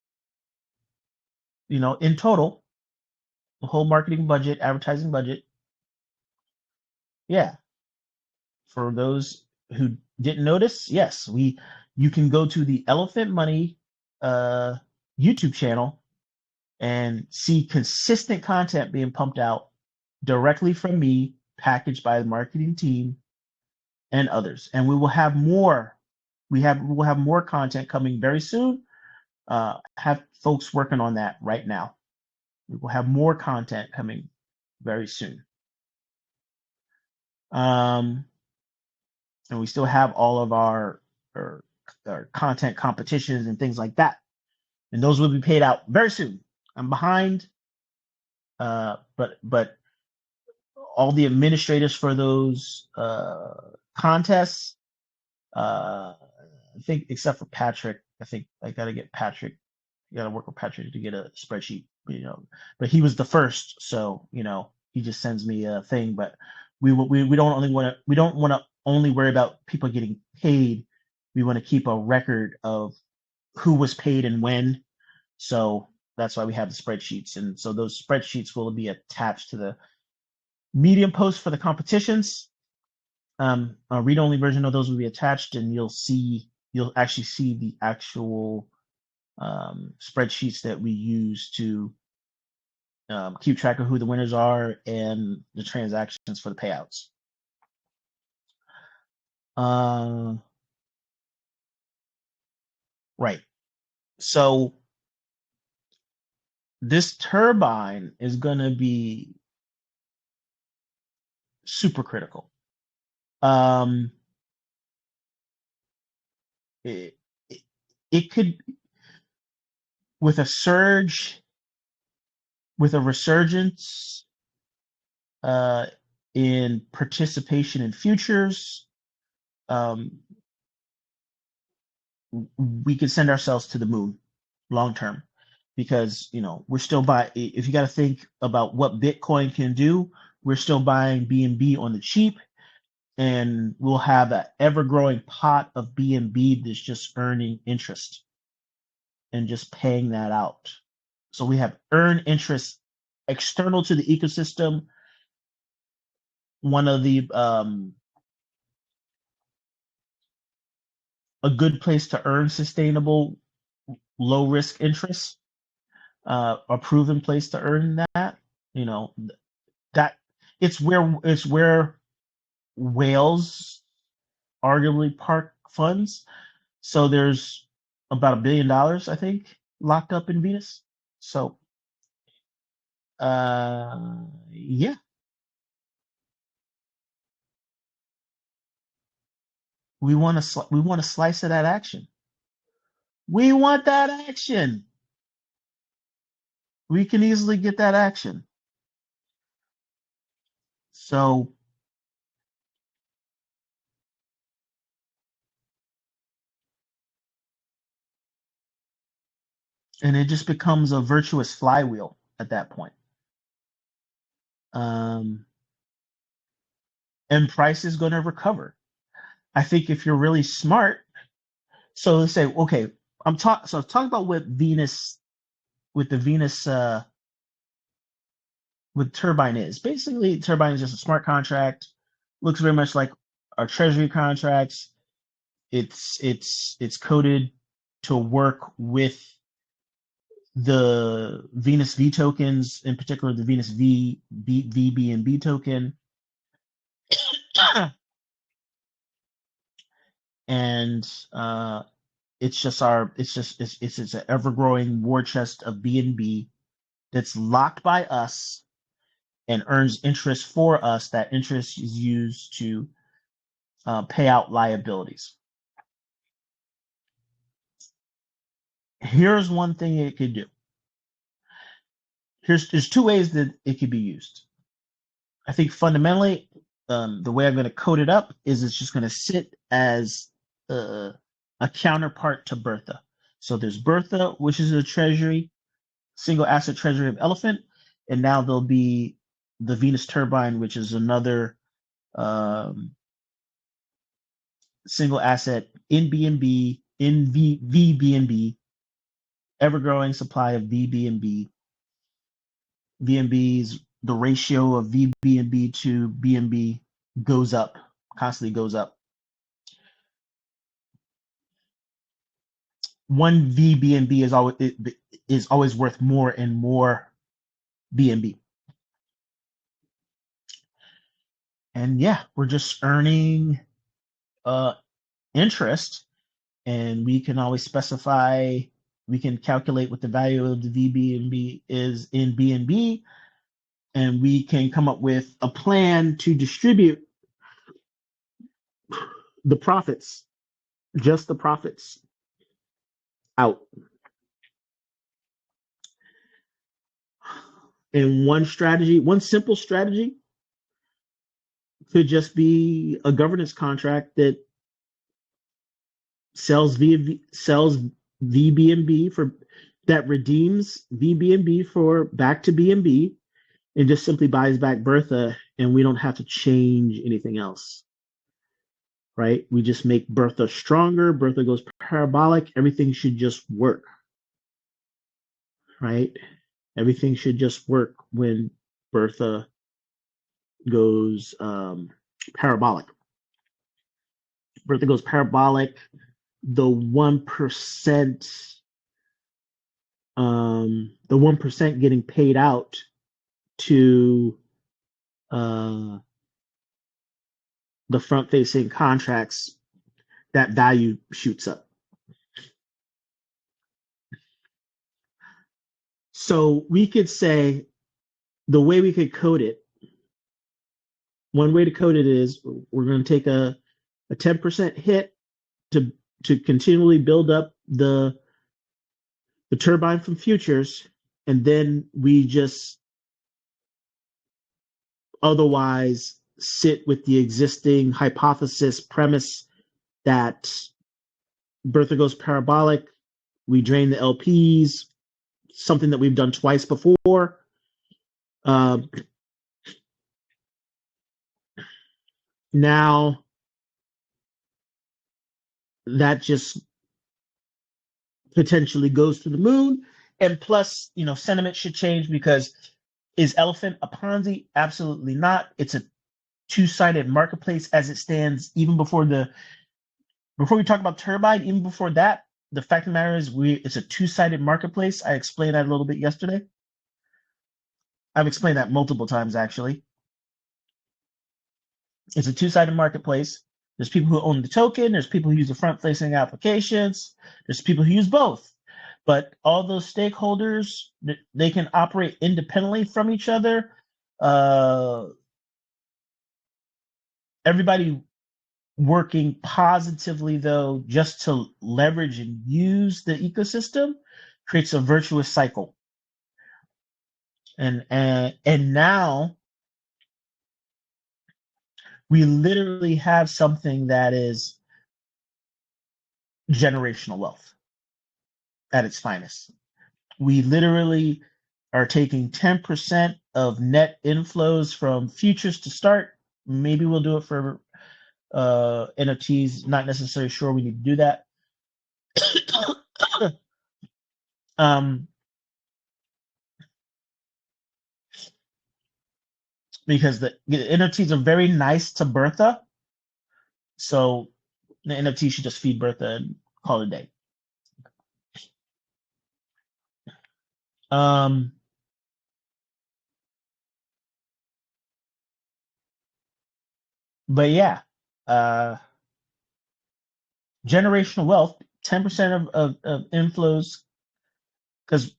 in total, the whole marketing budget, advertising budget. Yeah. For those who didn't notice, yes, you can go to the Elephant Money YouTube channel and see consistent content being pumped out directly from me, packaged by the marketing team and others. And we will have more. We will have more content coming very soon. Have folks working on that right now. We will have more content coming very soon. And we still have all of our content competitions and things like that. And those will be paid out very soon. I'm behind, but all the administrators for those contests, I think, except for Patrick, I think I got to get Patrick. You got to work with Patrick to get a spreadsheet, But he was the first, so he just sends me a thing. But we don't want to only worry about people getting paid. We want to keep a record of who was paid and when. So that's why we have the spreadsheets, and so those spreadsheets will be attached to the Medium post for the competitions. A read-only version of those will be attached, and you'll actually see the actual spreadsheets that we use to keep track of who the winners are and the transactions for the payouts. Right. So this turbine is going to be super critical. It could, with a surge, with a resurgence in participation in futures, we could send ourselves to the moon long term, because we're still if you got to think about what Bitcoin can do, we're still buying BNB on the cheap, and we'll have an ever-growing pot of BNB that's just earning interest and just paying that out. So we have earned interest external to the ecosystem. One of the a good place to earn sustainable low risk interest, a proven place to earn that. That it's where whales arguably park funds. So there's about $1 billion, I think, locked up in Venus. So yeah, we want a slice of that action. We want that action. We can easily get that action. So and it just becomes a virtuous flywheel at that point. And price is going to recover. I think if you're really smart, so let's say, okay, I'm talking about what Venus, with the Venus, with Turbine is. Basically, Turbine is just a smart contract. Looks very much like our treasury contracts. It's coded to work with the Venus V tokens, in particular the Venus VBNB token. And it's an ever-growing war chest of BNB that's locked by us and earns interest for us. That interest is used to pay out liabilities. Here's one thing it could do. There's two ways that it could be used. I think fundamentally, the way I'm going to code it up is it's just going to sit as a counterpart to Bertha. So there's Bertha, which is a treasury, single asset treasury of Elephant, and now there'll be the Venus Turbine, which is another single asset in BNB, in VBNB, ever-growing supply of VBNB. VNB's, the ratio of VBNB to BNB goes up, constantly goes up. One VBNB is always worth more and more BNB. And yeah, we're just earning interest, and we can always specify, we can calculate what the value of the VBNB is in BNB, and we can come up with a plan to distribute the profits, just the profits, out. And one strategy, one simple strategy, could just be a governance contract that sells VBNB for, that redeems VBNB for back to BNB, and just simply buys back Bertha, and we don't have to change anything else. Right? We just make Bertha stronger. Bertha goes parabolic. Everything should just work. Right? Everything should just work when Bertha goes parabolic. Bertha goes parabolic. The 1% getting paid out to the front-facing contracts, that value shoots up. So we could say, the way we could code it, one way to code it is, we're going to take a 10% hit to continually build up the turbine from futures, and then we just otherwise sit with the existing hypothesis premise that Bertha goes parabolic, we drain the LPs, something that we've done twice before. Now that just potentially goes to the moon, and plus, sentiment should change, because is Elephant a Ponzi? Absolutely not. It's a two-sided marketplace as it stands. Even before we talk about Turbine, even before that, the fact of the matter is, it's a two-sided marketplace. I explained that a little bit yesterday. I've explained that multiple times, actually. It's a two-sided marketplace. There's people who own the token. There's people who use the front-facing applications. There's people who use both. But all those stakeholders, they can operate independently from each other. Everybody working positively, though, just to leverage and use the ecosystem, creates a virtuous cycle. And now we literally have something that is generational wealth at its finest. We literally are taking 10% of net inflows from futures to start. Maybe we'll do it for NFTs. Not necessarily sure we need to do that. Because the NFTs are very nice to Bertha, so the NFT should just feed Bertha and call it a day. But yeah, generational wealth, 10% of inflows, because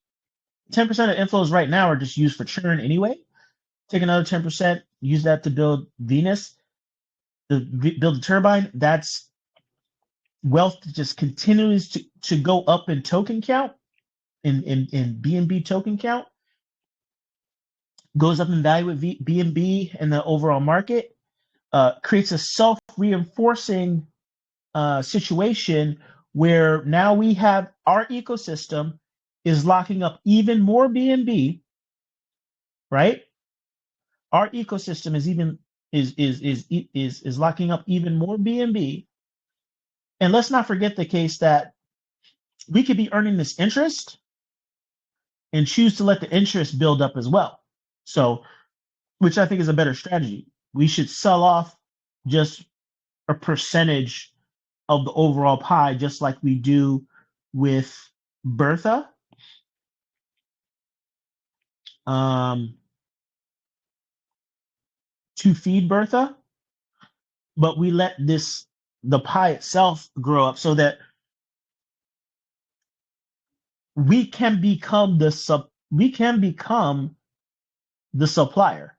10% of inflows right now are just used for churn anyway. Take another 10%, use that to build Venus, build the turbine. That's wealth that just continues to go up in token count, in BNB token count, goes up in value with BNB and the overall market, creates a self-reinforcing situation where now we have our ecosystem is locking up even more BNB, right? Our ecosystem is locking up even more BNB. And let's not forget the case that we could be earning this interest and choose to let the interest build up as well. So, which I think is a better strategy. We should sell off just a percentage of the overall pie, just like we do with Bertha. To feed Bertha, but we let the pie itself grow up so that we can become the supplier.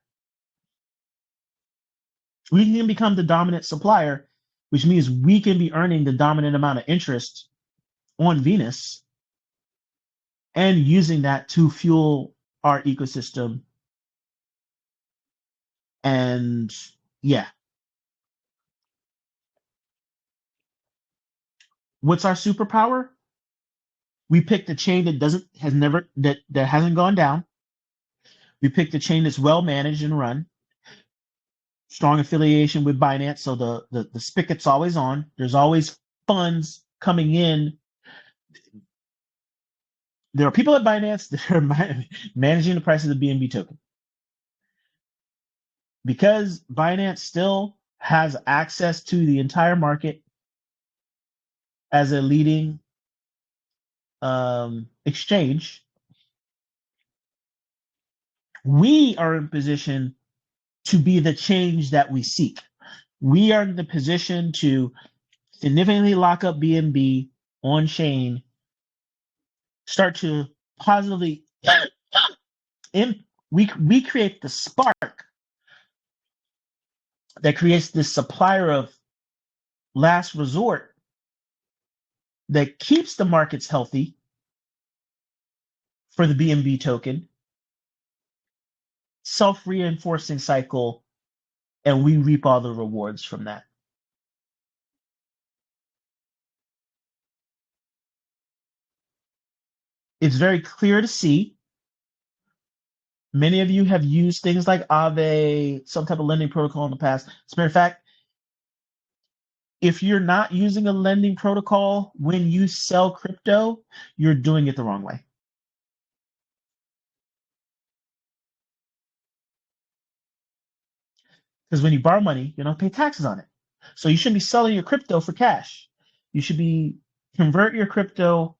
We can become the dominant supplier, which means we can be earning the dominant amount of interest on Venus and using that to fuel our ecosystem. And yeah, what's our superpower? We picked a chain that hasn't gone down. We picked a chain that's well managed and run. Strong affiliation with Binance, so the spigot's always on. There's always funds coming in. There are people at Binance that are managing the price of the BNB token. Because Binance still has access to the entire market as a leading exchange, we are in position to be the change that we seek. We are in the position to significantly lock up BNB on chain, start to positively we create the spark that creates this supplier of last resort that keeps the markets healthy for the BNB token, self-reinforcing cycle, and we reap all the rewards from that. It's very clear to see. Many of you have used things like Aave, some type of lending protocol in the past. As a matter of fact, if you're not using a lending protocol when you sell crypto, you're doing it the wrong way. Because when you borrow money, you don't pay taxes on it. So you shouldn't be selling your crypto for cash. You should be convert your crypto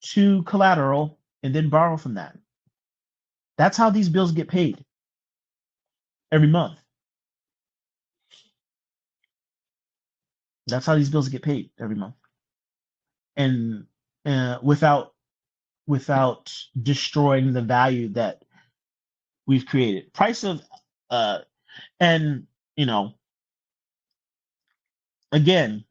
to collateral and then borrow from that. That's how these bills get paid every month. That's how these bills get paid every month, and without destroying the value that we've created. Price of and you know, again,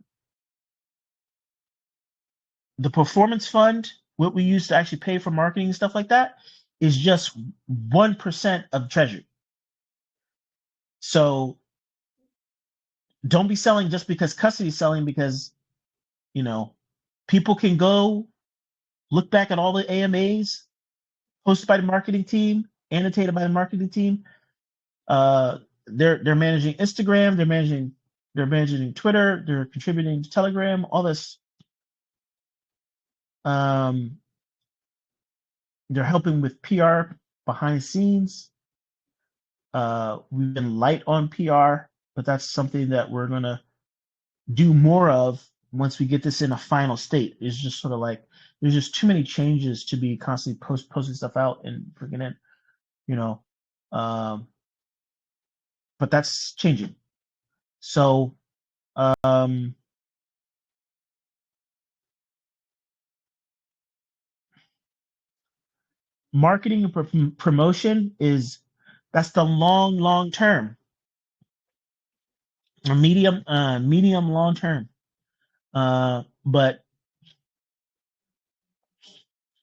the performance fund, what we use to actually pay for marketing and stuff like that, is just 1% of treasury. So don't be selling just because custody is selling, because people can go look back at all the AMAs hosted by the marketing team, annotated by the marketing team. They're managing Instagram, they're managing Twitter, they're contributing to Telegram, all this. They're helping with PR behind the scenes. We've been light on PR, but that's something that we're gonna do more of once we get this in a final state. It's just sort of like there's just too many changes to be constantly posting stuff out and freaking in, but that's changing. So marketing and promotion that's the long term, or medium long term. But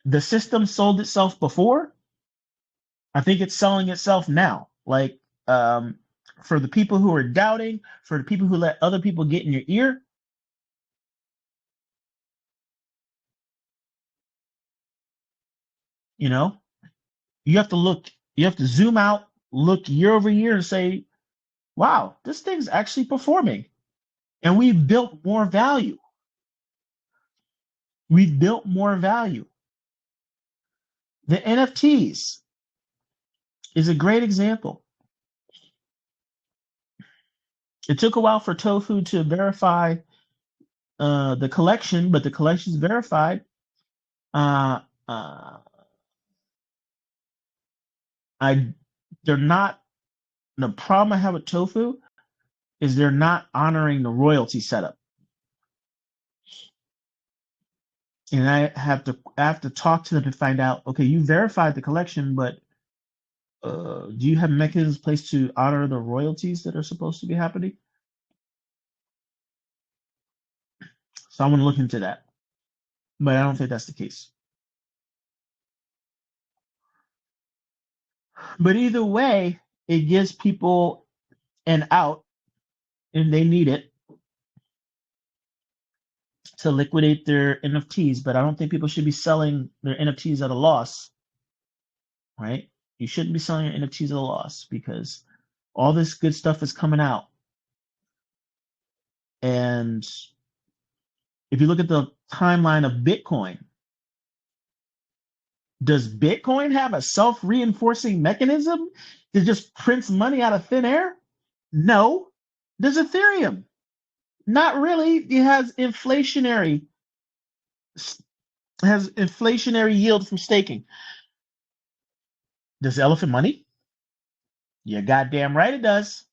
the system sold itself before. I think it's selling itself now. Like, for the people who are doubting, for the people who let other people get in your ear, you have to zoom out, look year over year and say, wow, this thing's actually performing. And we've built more value. The NFTs is a great example. It took a while for Tofu to verify the collection, but the collection's verified. Uh, uh, they're not. The problem I have with Tofu is they're not honoring the royalty setup, and I have to talk to them to find out. Okay, you verified the collection, but do you have mechanisms in place to honor the royalties that are supposed to be happening? So I want to look into that, but I don't think that's the case. But either way, it gives people an out, and they need it to liquidate their NFTs. But I don't think people should be selling their NFTs at a loss, right? You shouldn't be selling your NFTs at a loss because all this good stuff is coming out. And if you look at the timeline of Bitcoin, does Bitcoin have a self-reinforcing mechanism that just prints money out of thin air? No. Does Ethereum? Not really. It has inflationary yield from staking. Does Elephant Money? You're goddamn right it does.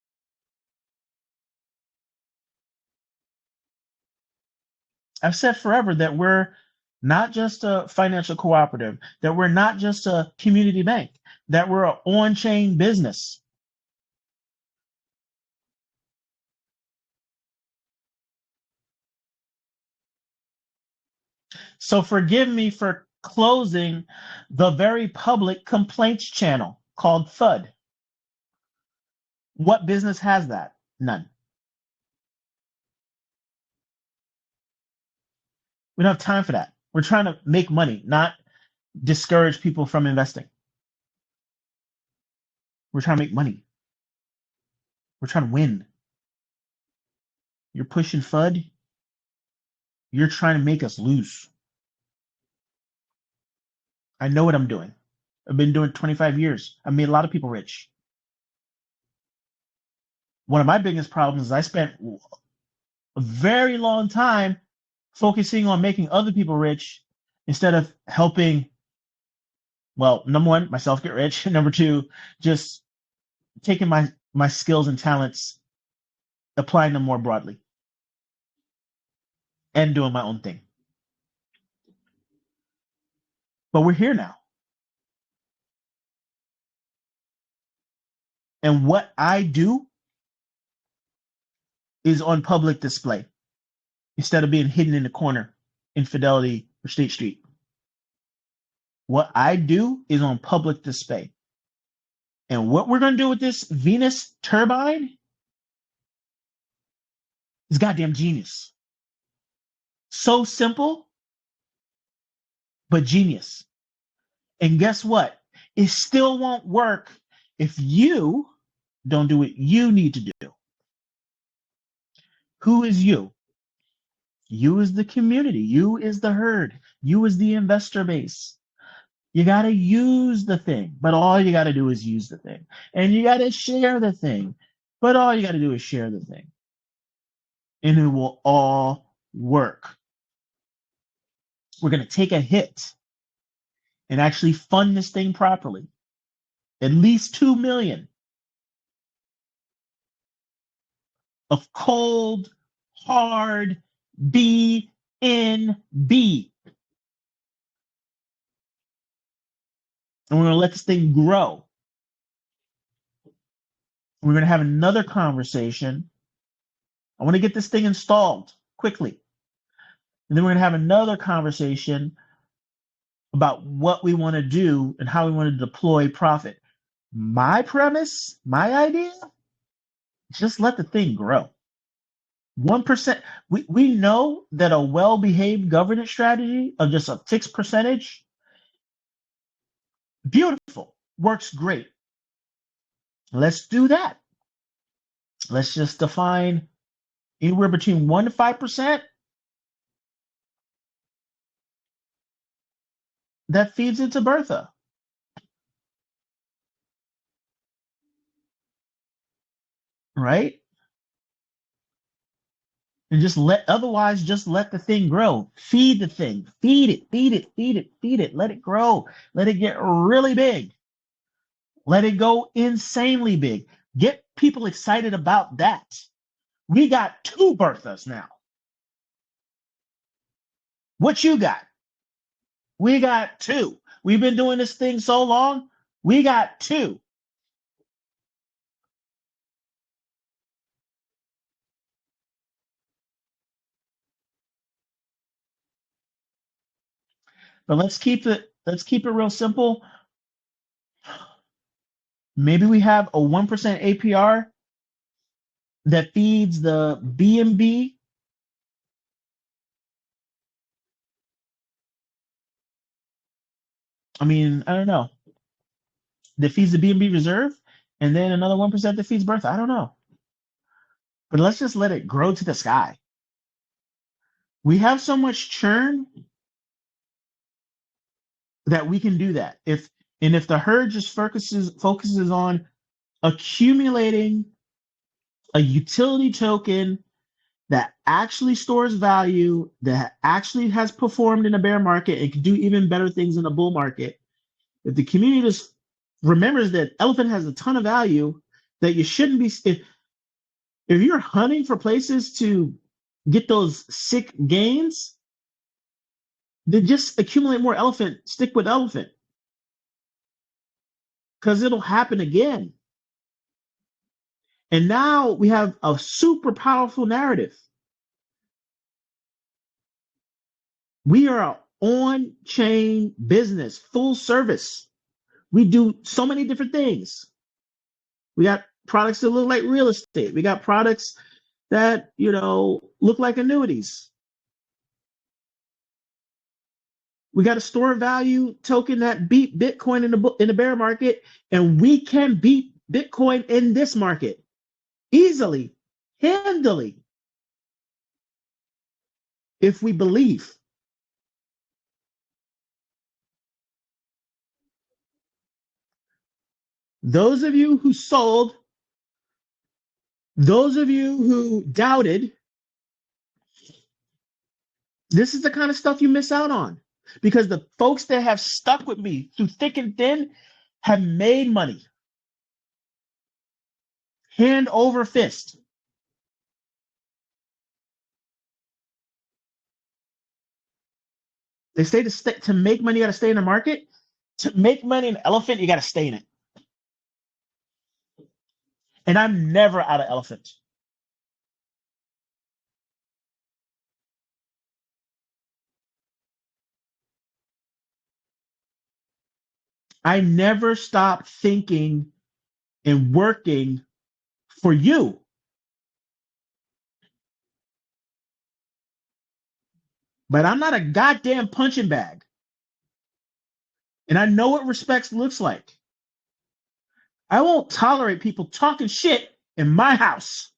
I've said forever that we're not just a financial cooperative, that we're not just a community bank, that we're an on-chain business. So forgive me for closing the very public complaints channel called FUD. What business has that? None. We don't have time for that. We're trying to make money, not discourage people from investing. We're trying to make money. We're trying to win. You're pushing FUD. You're trying to make us lose. I know what I'm doing. I've been doing it 25 years. I made a lot of people rich. One of my biggest problems is I spent a very long time focusing on making other people rich instead of helping, well, number one, myself get rich. Number two, just taking my skills and talents, applying them more broadly, and doing my own thing. But we're here now. And what I do is on public display instead of being hidden in the corner in Fidelity or State Street. What I do is on public display. And what we're going to do with this Venus Turbine is goddamn genius. So simple, but genius. And guess what? It still won't work if you don't do what you need to do. Who is you? You is the community. You is the herd. You is the investor base. You got to use the thing, but all you got to do is use the thing. And you got to share the thing, but all you got to do is share the thing. And it will all work. We're going to take a hit and actually fund this thing properly. At least 2 million of cold, hard BNB. And we're going to let this thing grow. We're going to have another conversation. I want to get this thing installed quickly. And then we're going to have another conversation about what we want to do and how we want to deploy profit. My premise, my idea, just let the thing grow. 1%. We know that a well-behaved governance strategy of just a fixed percentage, beautiful, works great. Let's do that. Let's just define anywhere between 1% to 5% that feeds into Bertha. right? And just let the thing grow. Feed the thing. Feed it, feed it, feed it, feed it. Let it grow. Let it get really big. Let it go insanely big. Get people excited about that. We got two Berthas now. What you got? We got two. We've been doing this thing so long. We got two. But let's keep it real simple. Maybe we have a 1% APR that feeds the BNB. I mean, I don't know. That feeds the BNB reserve, and then another 1% that feeds Bertha. I don't know. But let's just let it grow to the sky. We have so much churn that we can do that. If the herd just focuses on accumulating a utility token that actually stores value, that actually has performed in a bear market and can do even better things in a bull market, if the community just remembers that elephant has a ton of value, that you shouldn't be, if you're hunting for places to get those sick gains, then just accumulate more elephant, stick with elephant, because it'll happen again. And now we have a super powerful narrative. We are an on-chain business, full service. We do so many different things. We got products that look like real estate. We got products that, look like annuities. We got a store of value token that beat Bitcoin in the bear market, and we can beat Bitcoin in this market easily, handily, if we believe. Those of you who sold, those of you who doubted, this is the kind of stuff you miss out on, because the folks that have stuck with me through thick and thin have made money hand over fist. They say to make money, you got to stay in the market. To make money in elephant, you got to stay in it. And I'm never out of elephant. I never stop thinking and working for you. But I'm not a goddamn punching bag. And I know what respect looks like. I won't tolerate people talking shit in my house.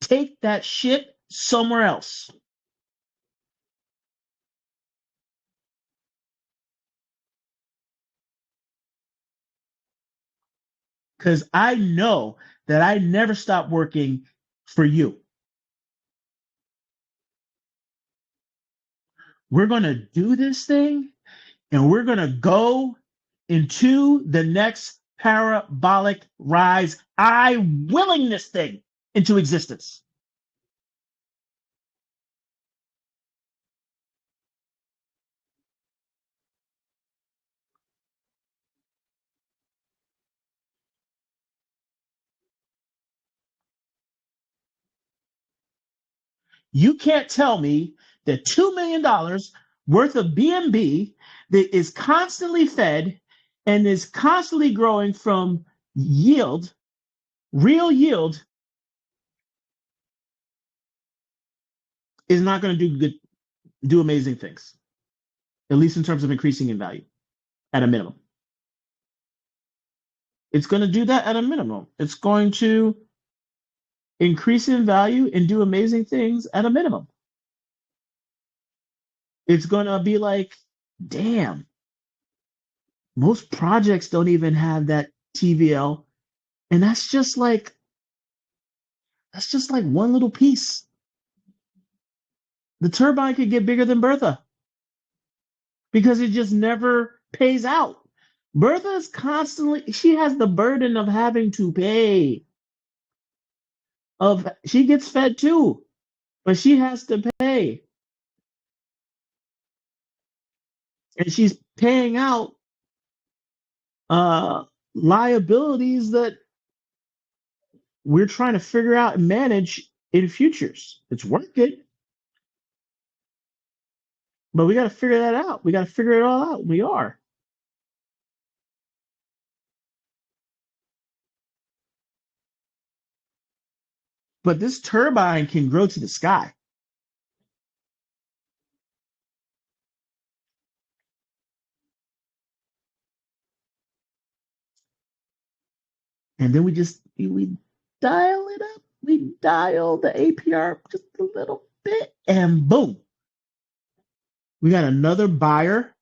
Take that shit somewhere else. Because I know that I never stop working for you. We're going to do this thing, and we're going to go into the next parabolic rise. I'm willing this thing into existence. You can't tell me that $2 million worth of BNB that is constantly fed and is constantly growing from yield, real yield, is not going to do amazing things, at least in terms of increasing in value at a minimum. It's going to do that at a minimum. It's going to increase in value and do amazing things at a minimum. It's going to be like, damn, Most projects don't even have that TVL, and that's just like one little piece. The turbine could get bigger than Bertha because it just never pays out. Bertha is constantly, she has the burden of having to pay. She gets fed too, but she has to pay. And she's paying out liabilities that we're trying to figure out and manage in futures. It's working, but we got to figure that out. We got to figure it all out. We are. But this turbine can grow to the sky. And then we dial it up. We dial the APR just a little bit, and boom, we got another buyer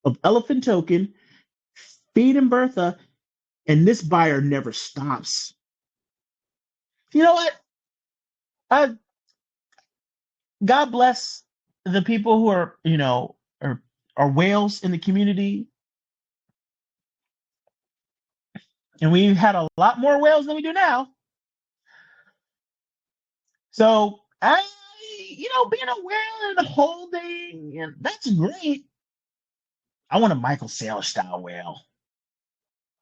of Elephant Token feeding Bertha, and this buyer never stops. You know what? God bless the people who are, are whales in the community. And we had a lot more whales than we do now. So being a whale and holding, and that's great. I want a Michael Saylor style whale.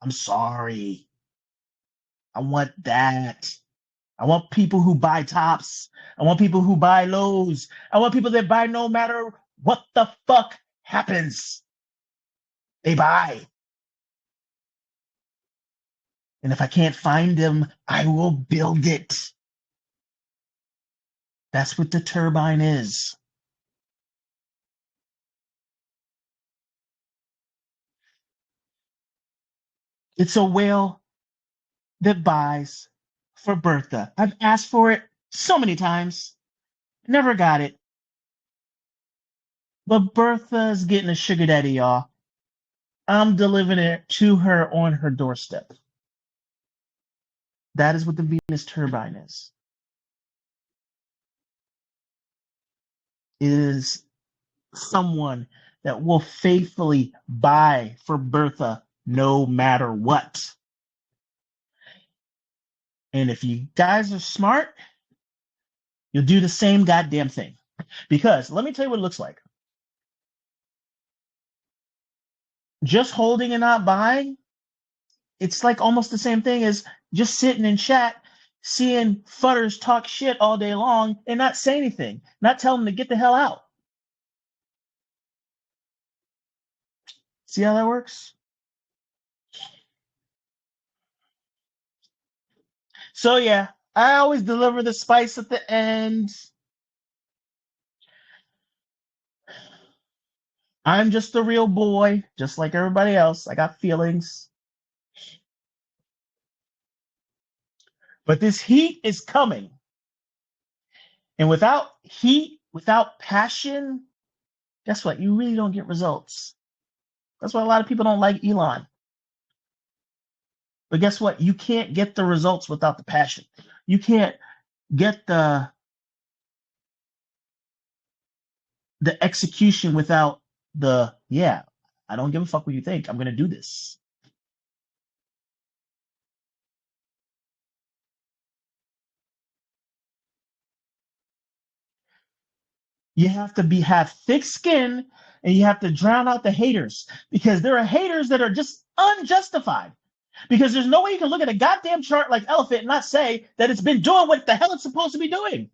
I'm sorry. I want that. I want people who buy tops. I want people who buy lows. I want people that buy no matter what the fuck happens. They buy. And if I can't find them, I will build it. That's what the turbine is. It's a whale that buys for Bertha. I've asked for it so many times, never got it. But Bertha's getting a sugar daddy, y'all. I'm delivering it to her on her doorstep. That is what the Venus Turbine is. It is someone that will faithfully buy for Bertha no matter what. And if you guys are smart, you'll do the same goddamn thing. Because let me tell you what it looks like. Just holding and not buying, it's like almost the same thing as just sitting in chat, seeing futters talk shit all day long and not say anything, not tell them to get the hell out. See how that works? So yeah, I always deliver the spice at the end. I'm just a real boy, just like everybody else. I got feelings. But this heat is coming. And without heat, without passion, guess what? You really don't get results. That's why a lot of people don't like Elon. But guess what? You can't get the results without the passion. You can't get the execution without I don't give a fuck what you think. I'm going to do this. You have to have thick skin, and you have to drown out the haters, because there are haters that are just unjustified. Because there's no way you can look at a goddamn chart like Elephant and not say that it's been doing what the hell it's supposed to be doing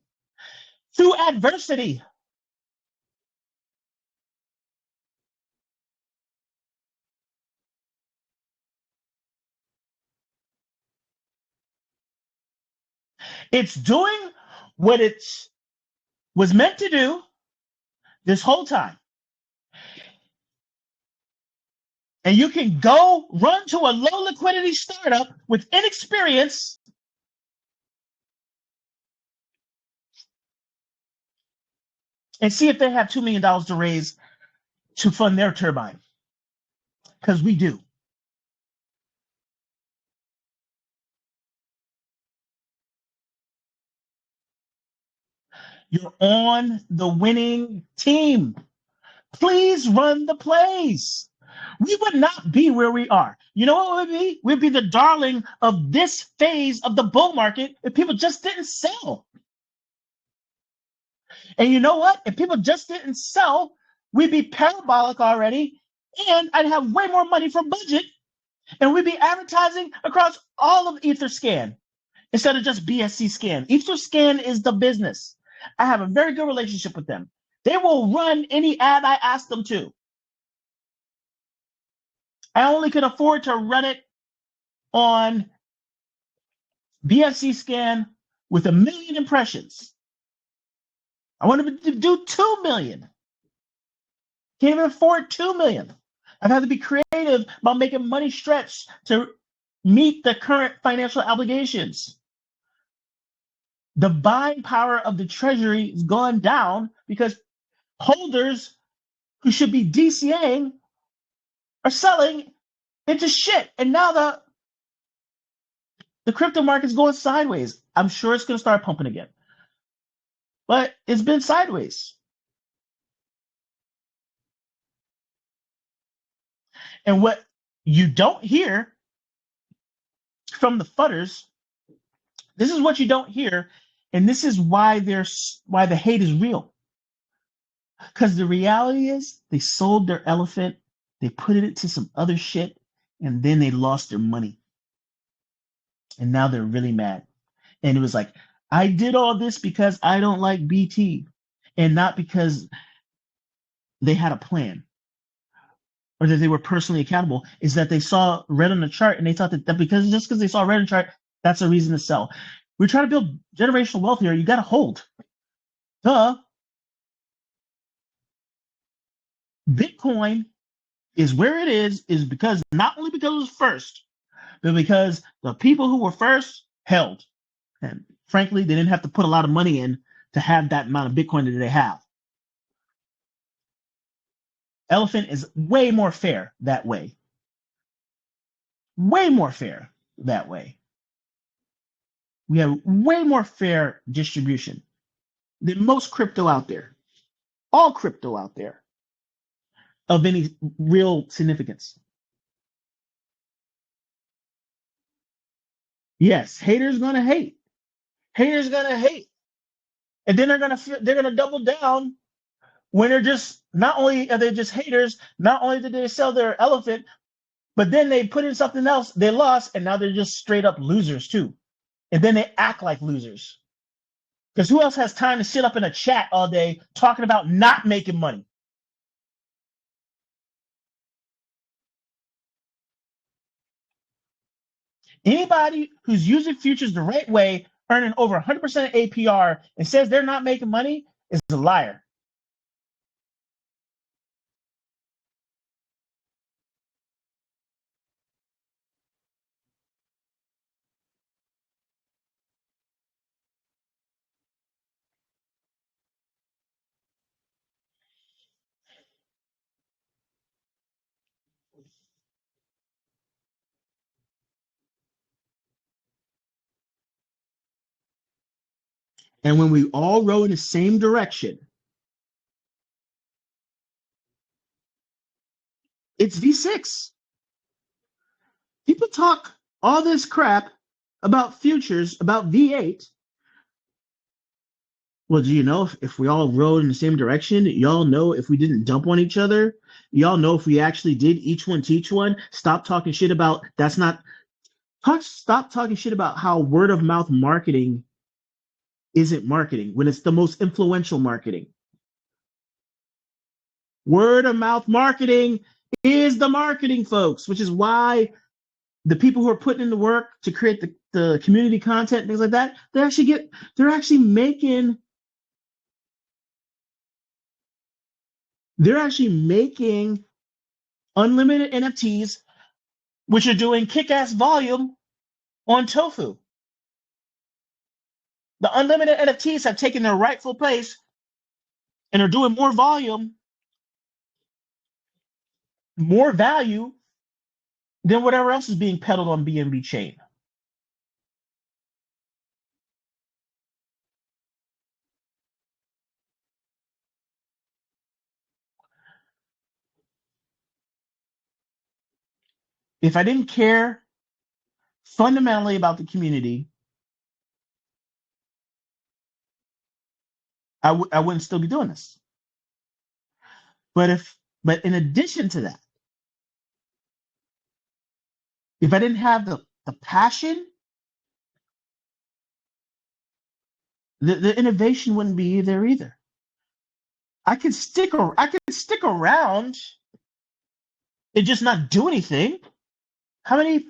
through adversity. It's doing what it was meant to do this whole time. And you can go run to a low liquidity startup with inexperience and see if they have $2 million to raise to fund their turbine. because we do. You're on the winning team. Please run the plays. We would not be where we are. You know what would be? We'd be the darling of this phase of the bull market if people just didn't sell. And you know what? If people just didn't sell, we'd be parabolic already, and I'd have way more money for budget, and we'd be advertising across all of Etherscan instead of just BSC Scan. Etherscan is the business. I have a very good relationship with them. They will run any ad I ask them to. I only could afford to run it on BSC Scan with 1 million impressions. I wanted to do 2 million. Can't even afford 2 million. I've had to be creative about making money stretch to meet the current financial obligations. The buying power of the treasury has gone down because holders who should be DCAing are selling into shit. And now the crypto market's going sideways. I'm sure it's going to start pumping again. But it's been sideways. And what you don't hear from the fudders, this is what you don't hear, and this is why the hate is real. Because the reality is they sold their elephant, they put it into some other shit, and then they lost their money. And now they're really mad. And it was like, I did all this because I don't like BT, and not because they had a plan or that they were personally accountable. Is that they saw red on the chart and they thought that because they saw red on the chart, that's a reason to sell. We're trying to build generational wealth here. You got to hold. Duh. Bitcoin is where it is because not only because it was first, but because the people who were first held. And frankly, they didn't have to put a lot of money in to have that amount of Bitcoin that they have. Elephant is way more fair that way. Way more fair that way. We have way more fair distribution than most crypto out there. All crypto out there of any real significance. Yes, haters gonna hate. Haters gonna hate, and then they're gonna double down when they're just not only are they just haters. Not only did they sell their elephant, but then they put in something else. They lost, and now they're just straight up losers too. And then they act like losers. Because who else has time to sit up in a chat all day talking about not making money? Anybody who's using futures the right way, earning over 100% APR, and says they're not making money is a liar. And when we all row in the same direction, it's V6. People talk all this crap about futures, about V8. Well, do you know if we all rode in the same direction? Y'all know if we didn't dump on each other? Y'all know if we actually did each one teach one? Stop talking shit about that's not. Stop talking shit about how word of mouth marketing isn't marketing when it's the most influential marketing. Word of mouth marketing is the marketing, folks, which is why the people who are putting in the work to create the community content and things like that, they're actually making unlimited NFTs, which are doing kick-ass volume on Tofu. The unlimited NFTs have taken their rightful place and are doing more volume, more value than whatever else is being peddled on BNB Chain. If I didn't care fundamentally about the community, I wouldn't still be doing this. But in addition to that, if I didn't have the passion, the innovation wouldn't be there either. I can stick around and just not do anything. How many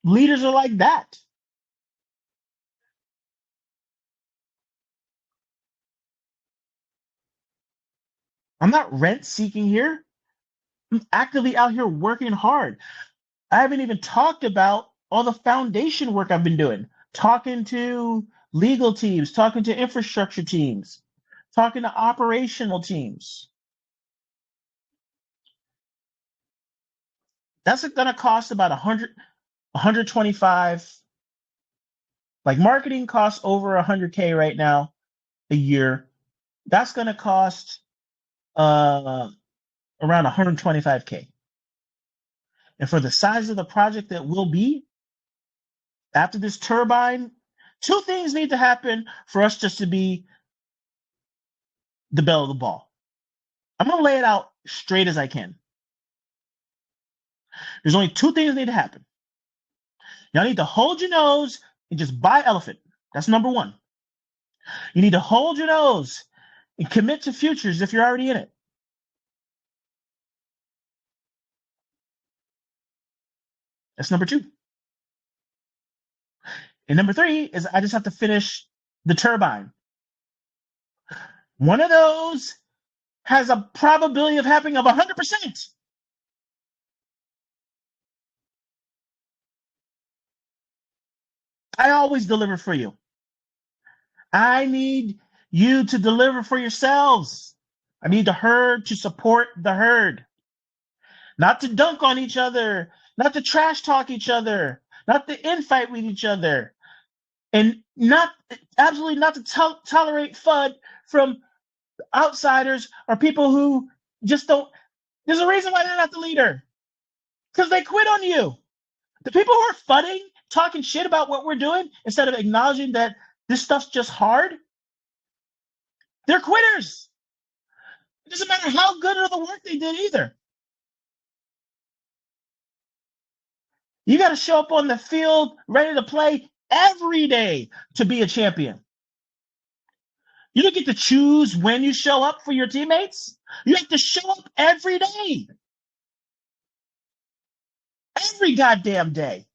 leaders are like that? I'm not rent seeking here. I'm actively out here working hard. I haven't even talked about all the foundation work I've been doing, talking to legal teams, talking to infrastructure teams, talking to operational teams. That's going to cost about 125. Like marketing costs over 100K right now a year. That's going to cost around 125K. And for the size of the project that will be after this turbine, two things need to happen for us just to be the belle of the ball. I'm going to lay it out straight as I can. There's only two things that need to happen. Y'all need to hold your nose and just buy elephant. That's number one. You need to hold your nose and commit to futures if you're already in it. That's number two. And number three is I just have to finish the turbine. One of those has a probability of happening of 100%. I always deliver for you. I need you to deliver for yourselves. I need the herd to support the herd. Not to dunk on each other, not to trash talk each other, not to infight with each other, and absolutely not to tolerate FUD from outsiders or people who just don't. There's a reason why they're not the leader, because they quit on you. The people who are fudding, talking shit about what we're doing instead of acknowledging that this stuff's just hard, they're quitters. It doesn't matter how good of the work they did either. You got to show up on the field ready to play every day to be a champion. You don't get to choose when you show up for your teammates. You have to show up every day. Every goddamn day.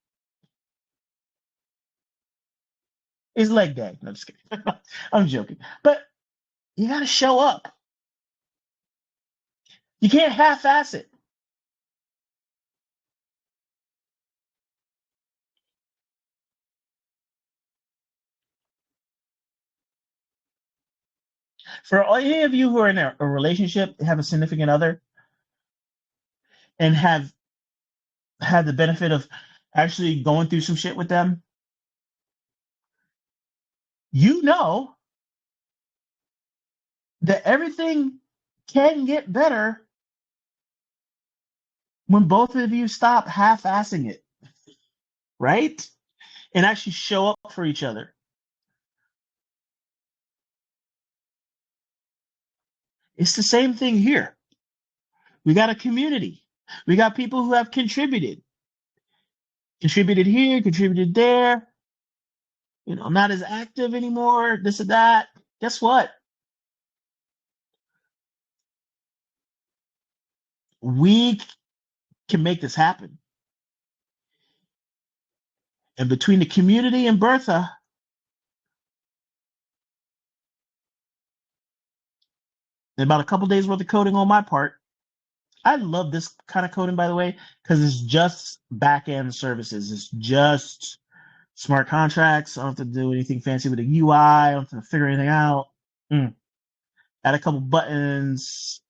It's leg day. No, I'm just kidding. I'm joking. But you got to show up. You can't half-ass it. For any of you who are in a relationship, have a significant other, and have had the benefit of actually going through some shit with them, you know that everything can get better when both of you stop half-assing it, right? And actually show up for each other. It's the same thing here. We got a community. We got people who have contributed here, contributed there, not as active anymore, this or that. Guess what? We can make this happen. And between the community and Bertha, and about a couple days worth of coding on my part. I love this kind of coding, by the way, because it's just back-end services. It's just smart contracts. I don't have to do anything fancy with the UI. I don't have to figure anything out. Add a couple buttons,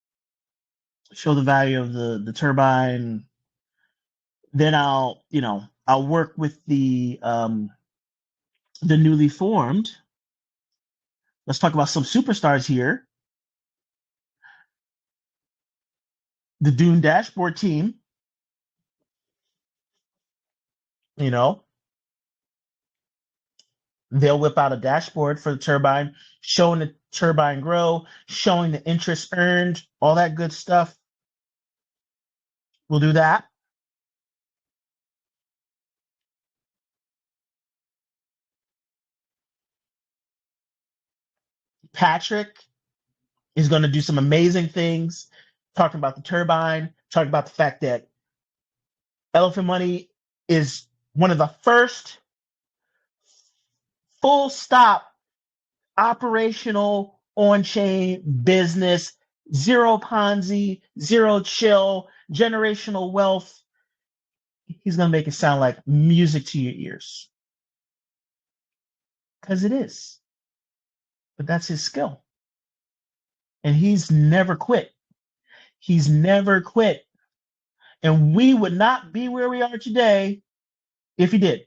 show the value of the turbine, Then I'll work with the newly formed. Let's talk about some superstars here. The Dune dashboard team, you know, they'll whip out a dashboard for the turbine, showing the turbine grow, showing the interest earned, all that good stuff. We'll do that. Patrick is going to do some amazing things, talking about the turbine, talking about the fact that Elephant Money is one of the first full stop operational on-chain business, zero Ponzi, zero chill, generational wealth. He's going to make it sound like music to your ears. Because it is. But that's his skill. And he's never quit. He's never quit. And we would not be where we are today if he did.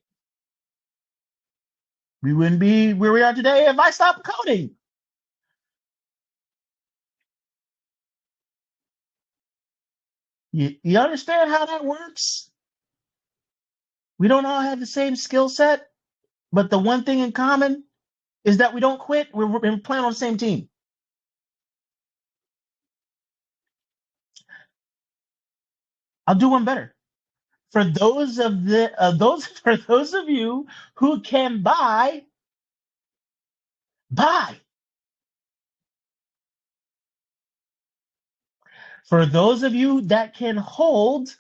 We wouldn't be where we are today if I stopped coding. You understand how that works? We don't all have the same skill set, but the one thing in common is that we don't quit. We're playing on the same team. I'll do one better. For those of for those of you who can buy. For those of you that can hold.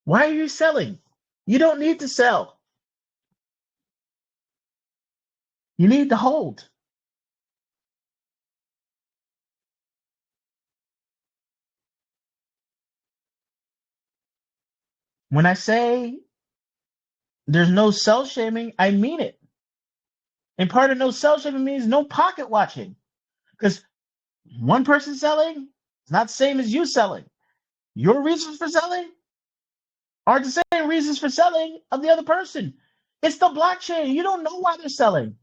Why are you selling? You don't need to sell. You need to hold. When I say there's no sell shaming, I mean it. And part of no sell shaming means no pocket watching. Because one person selling is not the same as you selling. Your reasons for selling are the same reasons for selling of the other person. It's the blockchain. You don't know why they're selling.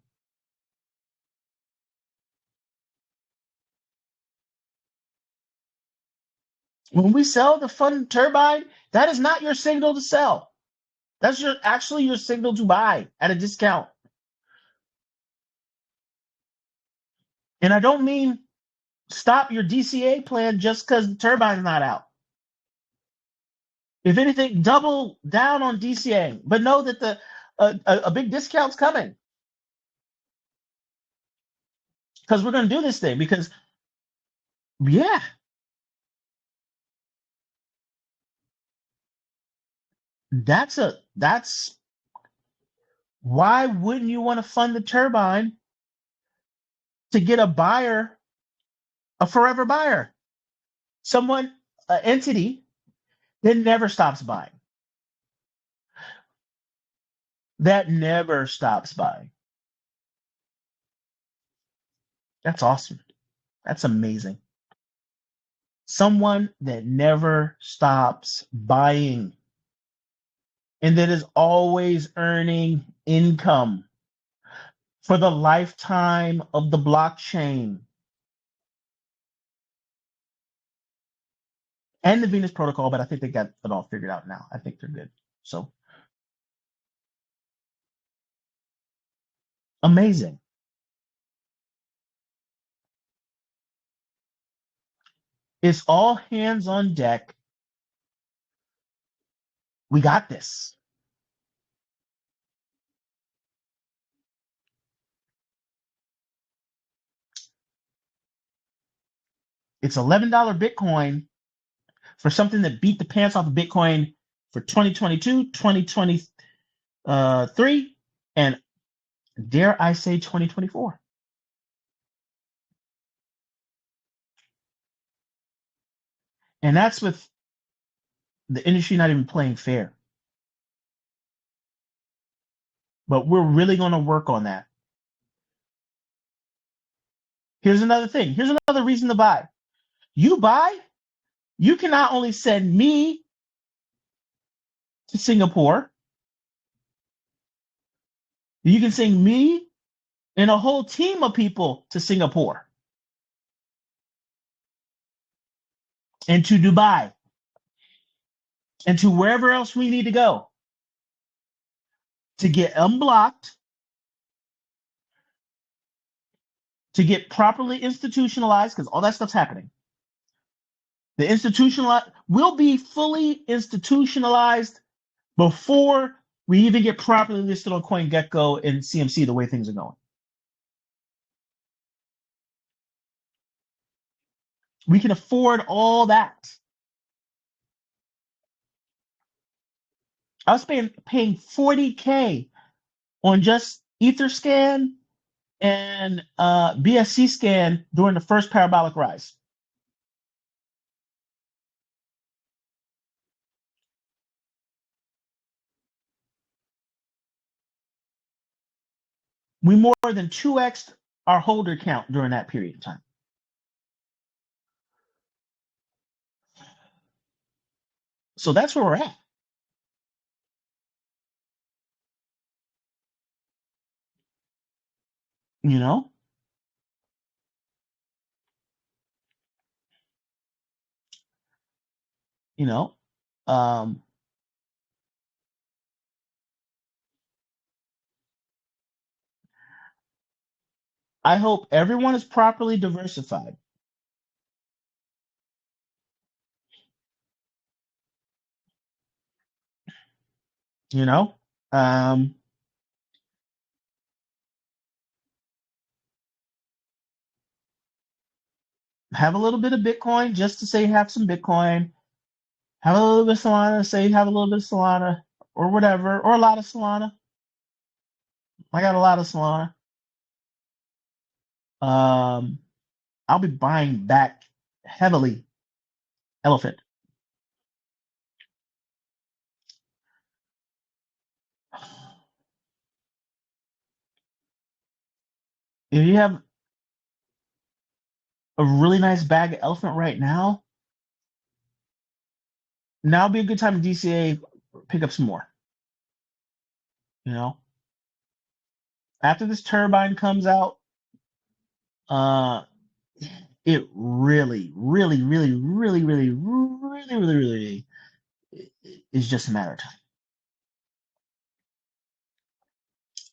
When we sell the fund turbine, that is not your signal to sell. That's actually your signal to buy at a discount. And I don't mean stop your DCA plan just because the turbine's not out. If anything, double down on DCA, but know that a big discount's coming because we're going to do this thing. Because yeah, that's why wouldn't you want to fund the turbine to get a buyer, a forever buyer, someone, an entity that never stops buying, that never stops buying. That's awesome. That's amazing. Someone that never stops buying and that is always earning income for the lifetime of the blockchain and the Venus protocol. But I think they got it all figured out now. I think they're good. So amazing. It's all hands on deck. We got this. It's $11 Bitcoin for something that beat the pants off of Bitcoin for 2022, 2023, and dare I say 2024. And that's with the industry not even playing fair. But we're really going to work on that. Here's another thing. Here's another reason to buy. You buy, you can not only send me to Singapore. You can send me and a whole team of people to Singapore and to Dubai and to wherever else we need to go to get unblocked, to get properly institutionalized, because all that stuff's happening. The institutionalized will be fully institutionalized before we even get properly listed on CoinGecko and CMC the way things are going. We can afford all that. I was paying $40K on just Etherscan and BSC scan during the first parabolic rise. We more than 2x'd our holder count during that period of time. So that's where we're at. You know? You know? I hope everyone is properly diversified. You know? Have a little bit of Bitcoin just to say have some Bitcoin. Have a little bit of Solana, say have a little bit of Solana or whatever, or a lot of Solana. I got a lot of Solana. I'll be buying back heavily Elephant. If you have a really nice bag of Elephant right now, now would be a good time to DCA, pick up some more. You know, after this turbine comes out, it really, really, really, really, really, really, really, really is just a matter of time.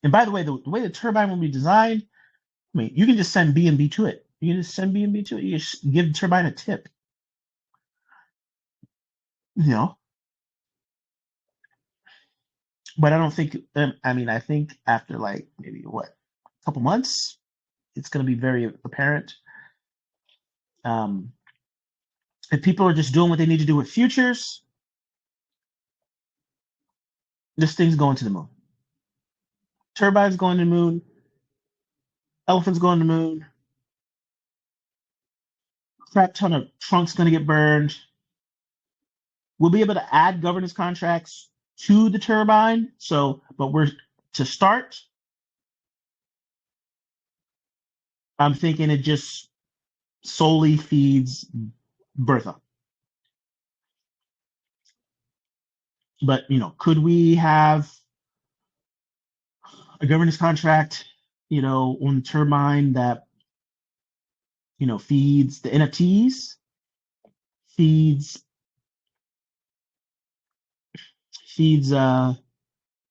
And by the way, the way the turbine will be designed, I mean, you can just send BNB to it. You can just send BNB to it. You just give the turbine a tip. You know, but I don't think. I mean, I think after like maybe what, a couple months, it's going to be very apparent. If people are just doing what they need to do with futures, this thing's going to the moon. Turbine's going to the moon. Elephant's going to the moon. Crap ton of trunks going to get burned. We'll be able to add governance contracts to the turbine. So, but we're to start. I'm thinking it just solely feeds Bertha. But you know, could we have a governance contract, you know, on the turbine that you know feeds the NFTs, feeds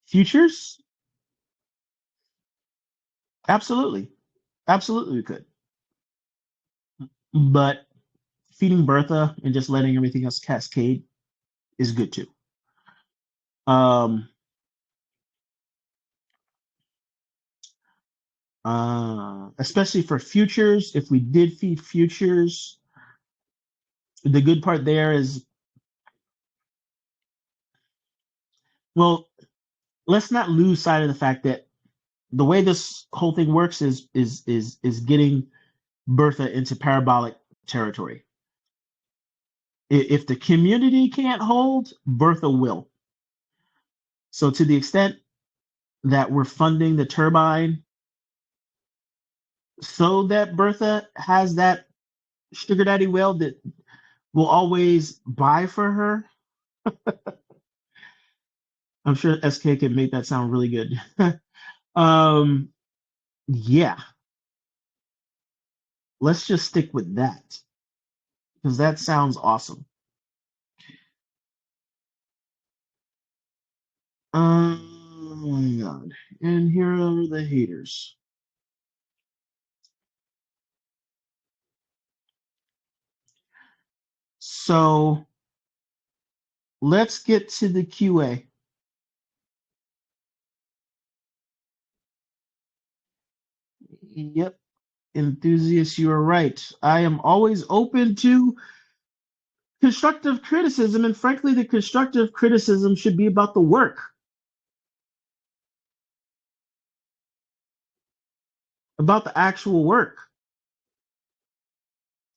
futures? Absolutely, absolutely we could. But feeding Bertha and just letting everything else cascade is good too. Especially for futures, if we did feed futures, the good part there is, well, let's not lose sight of the fact that the way this whole thing works is getting Bertha into parabolic territory. If the community can't hold, Bertha will. So to the extent that we're funding the turbine so that Bertha has that sugar daddy whale that will always buy for her, I'm sure SK can make that sound really good. Yeah, let's just stick with that because that sounds awesome. Oh my God. And here are the haters. So let's get to the QA. Yep, enthusiast, you are right. I am always open to constructive criticism, and frankly, the constructive criticism should be about the work, about the actual work.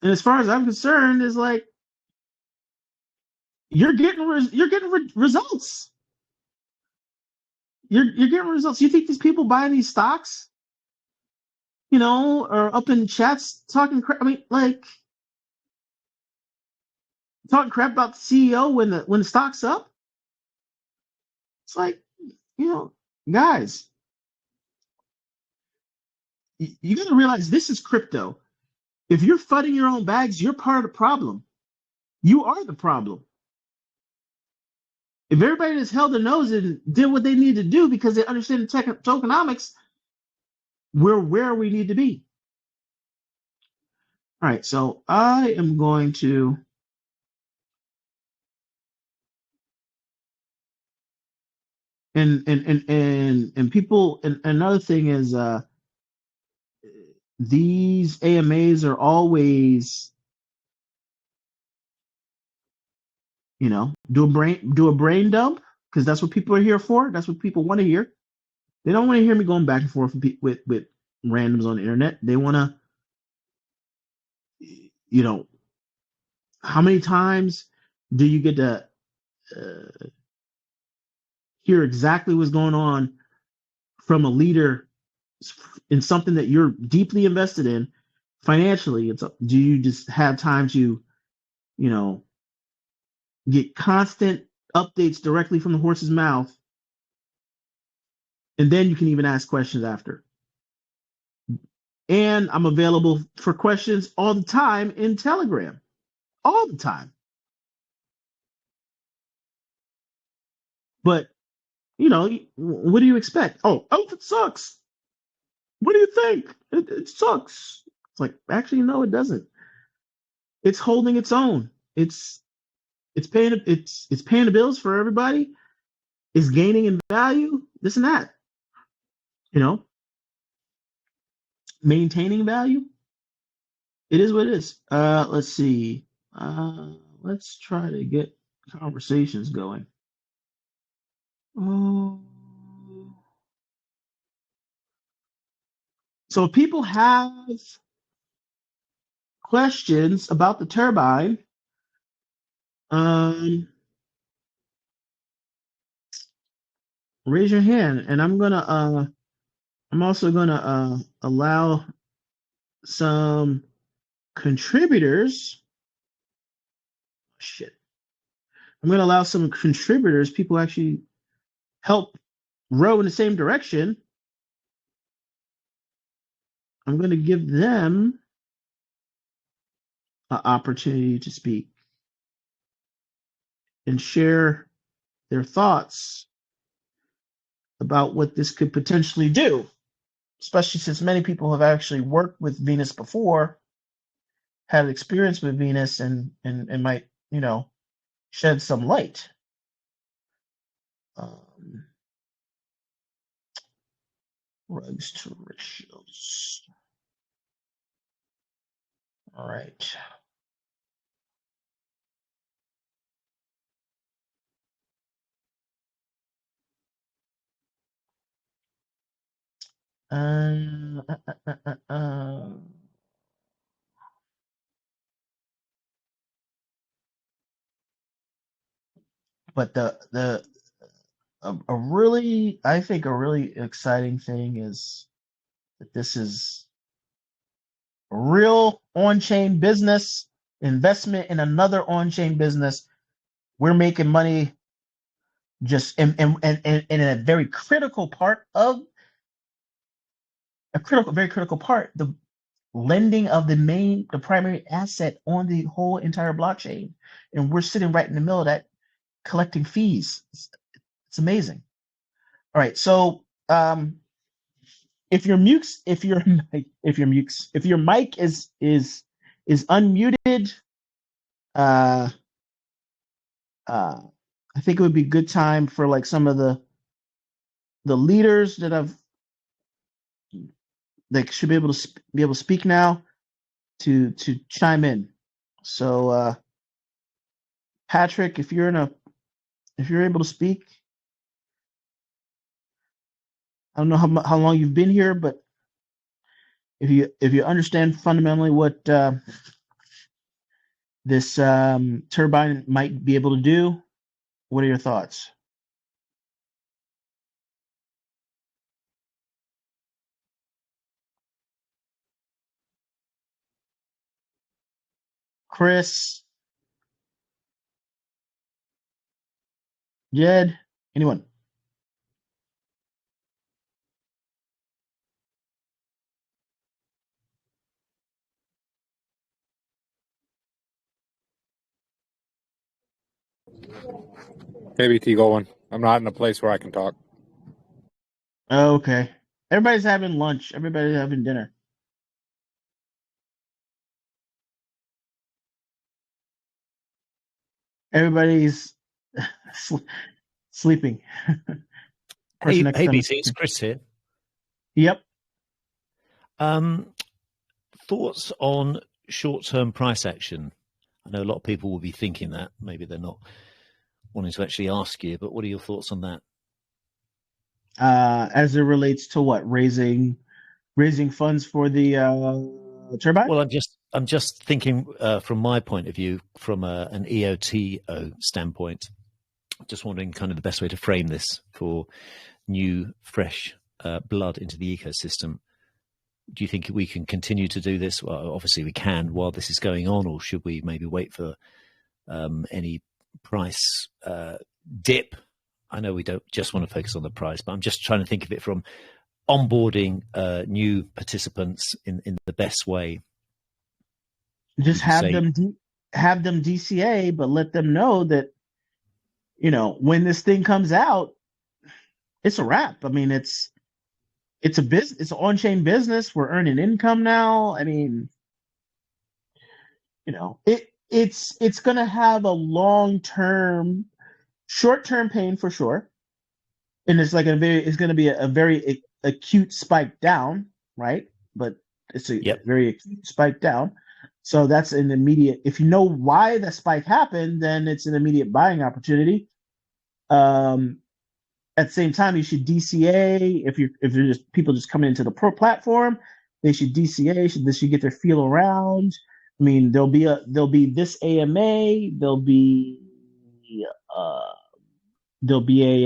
And as far as I'm concerned, is like you're getting results. You're getting results. You think these people buying these stocks, are up in chats talking crap? I mean, like talking crap about the CEO when the stock's up. It's like, you know, guys, you got to realize this is crypto. If you're fighting your own bags, you're part of the problem. You are the problem. If everybody just held their nose and did what they need to do because they understand the tokenomics, we're where we need to be. All right, so I am going to and people and another thing is these AMAs are always, do a brain dump because that's what people are here for. That's what people want to hear. They don't want to hear me going back and forth with randoms on the internet. They want to, you know, how many times do you get to hear exactly what's going on from a leader in something that you're deeply invested in financially? Do you just have time to, you know, get constant updates directly from the horse's mouth, and then you can even ask questions after? And I'm available for questions all the time in Telegram, all the time. But what do you expect? Oh, it sucks. What do you think? It sucks. It's like, actually, no, it doesn't. It's holding its own. It's paying the bills for everybody. It's gaining in value. This and that. You know, maintaining value. It is what it is. Let's see. Let's try to get conversations going. Oh. So if people have questions about the turbine, raise your hand, and I'm also gonna allow some contributors. Shit. I'm gonna allow some contributors, people actually help row in the same direction. I'm gonna give them an opportunity to speak and share their thoughts about what this could potentially do, especially since many people have actually worked with Venus before, had experience with Venus, and might, shed some light. Rugs to ratios. All right. But I think a really exciting thing is that this is a real on-chain business investment in another on-chain business. We're making money just and in a very critical part of very critical part, the lending of the primary asset on the whole entire blockchain, and we're sitting right in the middle of that, collecting fees. It's amazing. All right, so if your mutes, if your if your mic is unmuted, uh, I think it would be good time for like some of the leaders that should be able to speak now to chime in. So Patrick, if you're able to speak, I don't know how long you've been here, but if you understand fundamentally what this turbine might be able to do, what are your thoughts? Chris, Jed, anyone? Maybe T going. I'm not in a place where I can talk. Okay. Everybody's having lunch. Everybody's having dinner. Everybody's sleeping. Hey, BT, it's Chris here. Yep. Thoughts on short-term price action? I know a lot of people will be thinking that. Maybe they're not wanting to actually ask you, but what are your thoughts on that? As it relates to what? Raising funds for the turbine? Well, I'm just thinking from my point of view, from an EOTO standpoint. Just wondering kind of the best way to frame this for new, fresh blood into the ecosystem. Do you think we can continue to do this? Well, obviously we can while this is going on, or should we maybe wait for any price dip? I know we don't just want to focus on the price, but I'm just trying to think of it from onboarding new participants in the best way. Just have them DCA, but let them know that, when this thing comes out, it's a wrap. I mean, it's a business. It's an on-chain business. We're earning income now. I mean, it's going to have a long-term, short-term pain for sure, and it's going to be a very acute spike down, right? But it's a very acute spike down. So that's an immediate. If you know why the spike happened, then it's an immediate buying opportunity. At the same time, you should DCA if you're just people just coming into the pro platform. They should DCA. They should get their feel around. I mean, there'll be this AMA. There'll be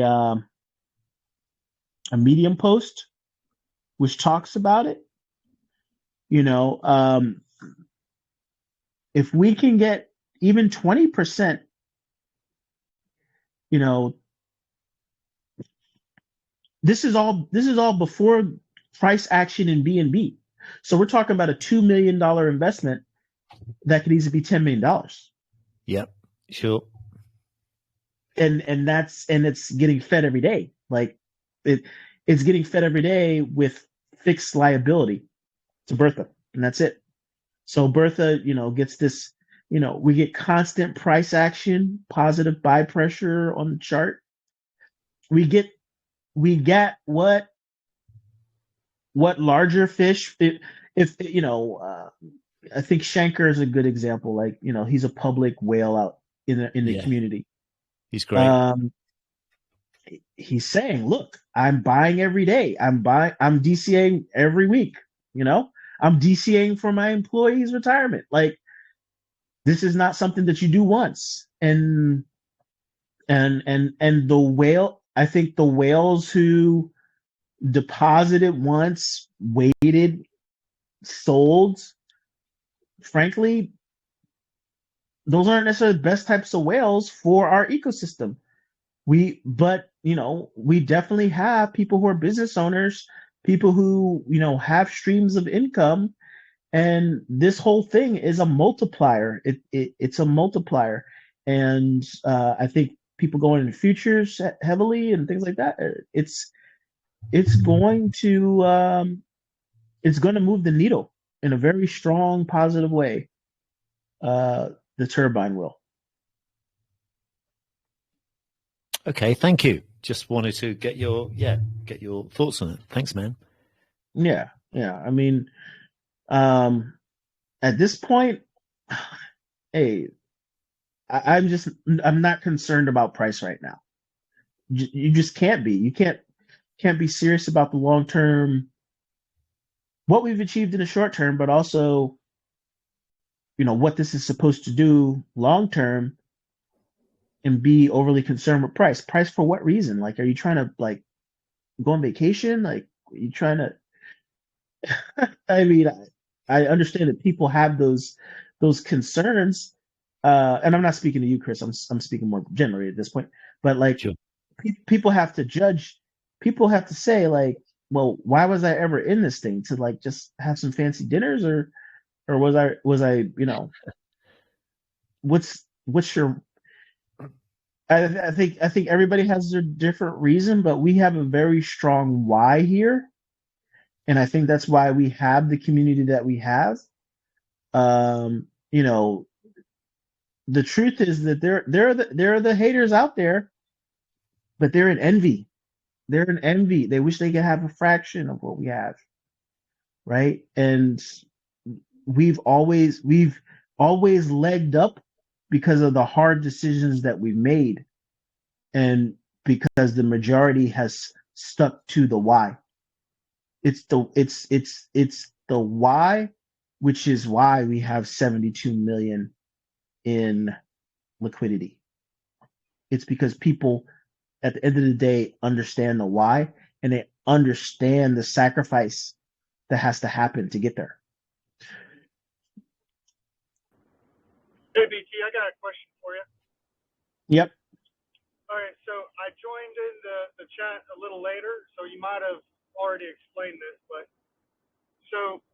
a Medium post which talks about it. If we can get even 20%, this is all before price action in BNB. So we're talking about a $2 million investment that could easily be $10 million. Yep, sure. And it's getting fed every day. Like it's getting fed every day with fixed liability to Bertha, and that's it. So Bertha, gets this, we get constant price action, positive buy pressure on the chart. We get what larger fish, if I think Shanker is a good example. Like, he's a public whale out in the community. He's great. He's saying, look, I'm buying every day. I'm DCAing every week. I'm DCAing for my employees' retirement. Like, this is not something that you do once. And the whale, I think the whales who deposited once, waited, sold, frankly, those aren't necessarily the best types of whales for our ecosystem. But we definitely have people who are business owners, people who have streams of income, and this whole thing is a multiplier. It's a multiplier, and I think people going into futures heavily and things like that. It's going to move the needle in a very strong, positive way. The turbine will. Okay, thank you. Just wanted to get your thoughts on it. Thanks, man. Yeah. I mean, at this point, hey, I'm not concerned about price right now. You just can't be. You can't be serious about the long term, what we've achieved in the short term, but also, what this is supposed to do long term, and be overly concerned with price. Price for what reason? Like, are you trying to go on vacation? Like, are you trying to? I mean, I understand that people have those concerns, and I'm not speaking to you, Chris. I'm speaking more generally at this point. But Sure. people have to judge. People have to say well, why was I ever in this thing, to just have some fancy dinners, or was I what's your? I think everybody has their different reason, but we have a very strong why here, and I think that's why we have the community that we have. The truth is that there are the haters out there, but they're in envy. They're in envy. They wish they could have a fraction of what we have, right? And we've always legged up because of the hard decisions that we've made, and because the majority has stuck to the why. It's the why, which is why we have 72 million in liquidity. It's because people at the end of the day understand the why, and they understand the sacrifice that has to happen to get there. Hey, BT, I got a question for you. Yep. All right, so I joined in the chat a little later, so you might have already explained this, but so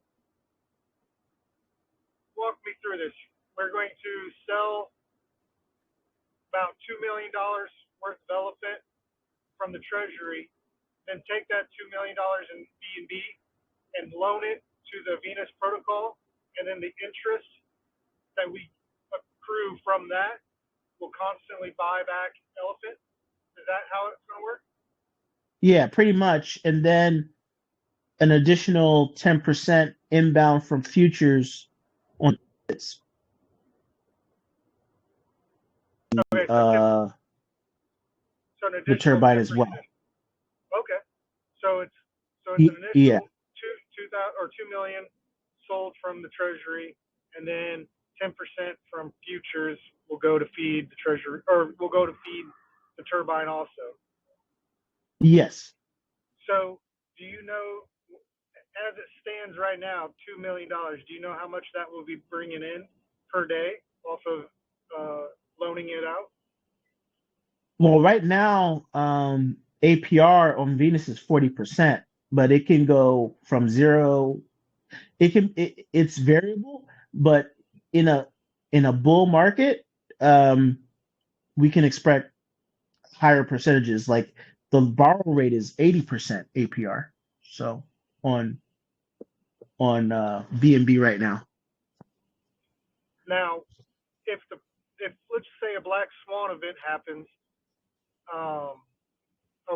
walk me through this. We're going to sell about $2 million worth of elephant from the treasury, then take that $2 million in BNB and loan it to the Venus protocol, and then the interest that we accrue from that will constantly buy back elephant. Is that how it's going to work? Yeah, pretty much. And then an additional 10% inbound from futures on this. Okay, so The turbine 10%. as well. Okay, so it's an initial 2 million sold from the treasury, and then 10% from futures will go to feed the treasury, or will go to feed the turbine also. Yes. So do you know, as it stands right now, $2 million, do you know how much that will be bringing in per day off of loaning it out? Well, right now, APR on Venus is 40%, but it can go from zero. It's variable, but in a bull market, we can expect higher percentages. Like the borrow rate is 80% APR. So on BNB right now. Now, if let's say a black swan event happens, are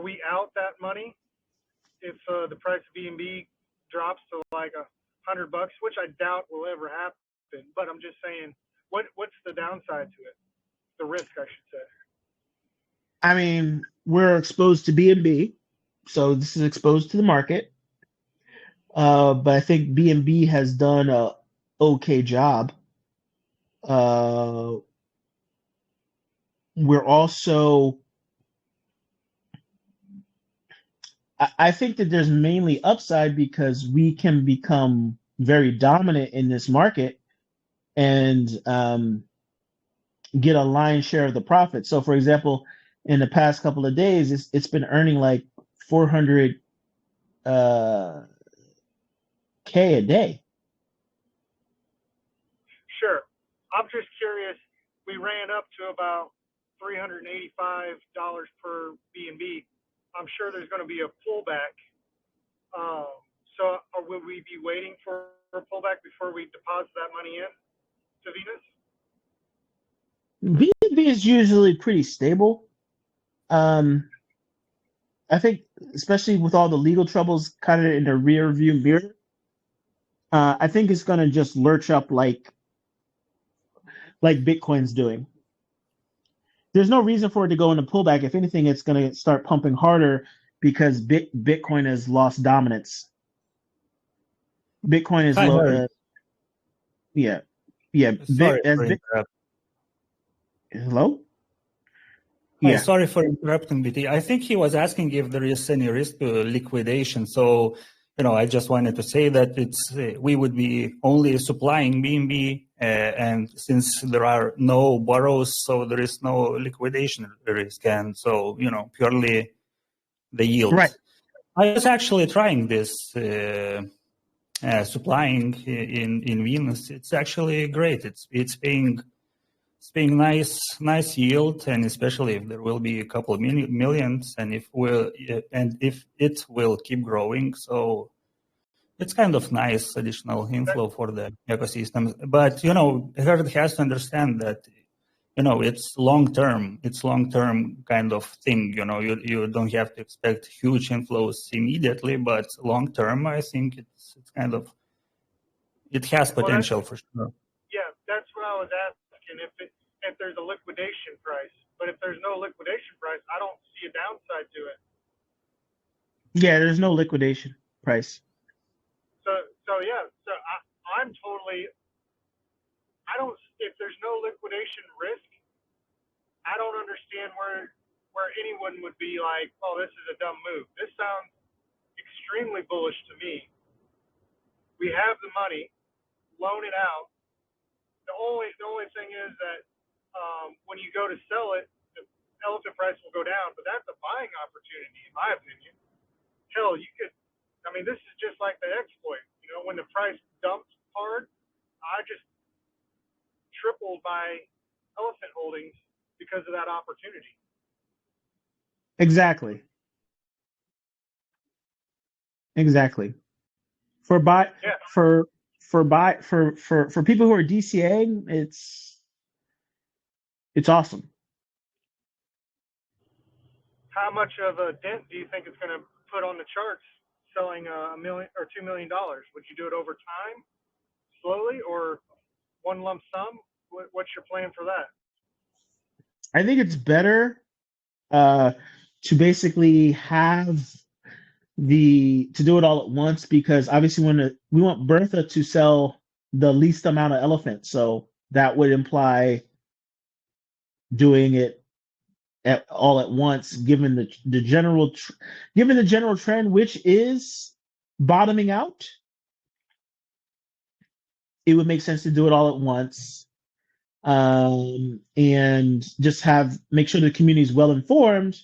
we out that money if the price of BNB drops to like $100, which I doubt will ever happen? But I'm just saying, what's the downside to it? The risk, I should say. I mean, we're exposed to BNB, so this is exposed to the market. But I think BNB has done a okay job. We're also, I think that there's mainly upside because we can become very dominant in this market and get a lion's share of the profit. So, for example, in the past couple of days, it's been earning like 400 K a day. Sure. I'm just curious. We ran up to about $385 per BNB. I'm sure there's going to be a pullback. So will we be waiting for a pullback before we deposit that money in to Venus? BNB is usually pretty stable. I think, especially with all the legal troubles kind of in the rear view mirror, I think it's going to just lurch up like Bitcoin's doing. There's no reason for it to go into pullback. If anything, it's going to start pumping harder because Bitcoin has lost dominance. Bitcoin is Hi, low. Harry. Yeah. Sorry for interrupting. Hello? Hi, Yeah. sorry for interrupting, BT. I think he was asking if there is any risk to liquidation. So, I just wanted to say that we would be only supplying BNB, and since there are no borrows, so there is no liquidation risk, and so purely the yield. Right. I was actually trying this supplying in Venus. It's actually great. It's paying nice yield, and especially if there will be a couple of millions, and if it will keep growing, so it's kind of nice additional inflow for the ecosystem. But Herd has to understand that it's long term. It's long term kind of thing. You don't have to expect huge inflows immediately, but long term, I think it's kind of, it has potential for sure. Yeah, that's what I was asking. If there's a liquidation price, but if there's no liquidation price, I don't see a downside to it. Yeah, there's no liquidation price. So I'm totally. I don't. If there's no liquidation risk, I don't understand where anyone would be like, oh, this is a dumb move. This sounds extremely bullish to me. We have the money, loan it out. The only thing is that when you go to sell it, the elephant price will go down, but that's a buying opportunity, in my opinion. Hell, you could. I mean, this is just like the exploit. When the price dumps hard, I just tripled my elephant holdings because of that opportunity. Exactly. For people who are DCAing, it's awesome. How much of a dent do you think it's going to put on the charts selling $1 million or $2 million? Would you do it over time, slowly, or one lump sum? What's your plan for that? I think it's better to basically to do it all at once, because obviously we want Bertha to sell the least amount of elephants, so that would imply doing it all at once, given the general trend, which is bottoming out. It would make sense to do it all at once, and just make sure the community is well informed.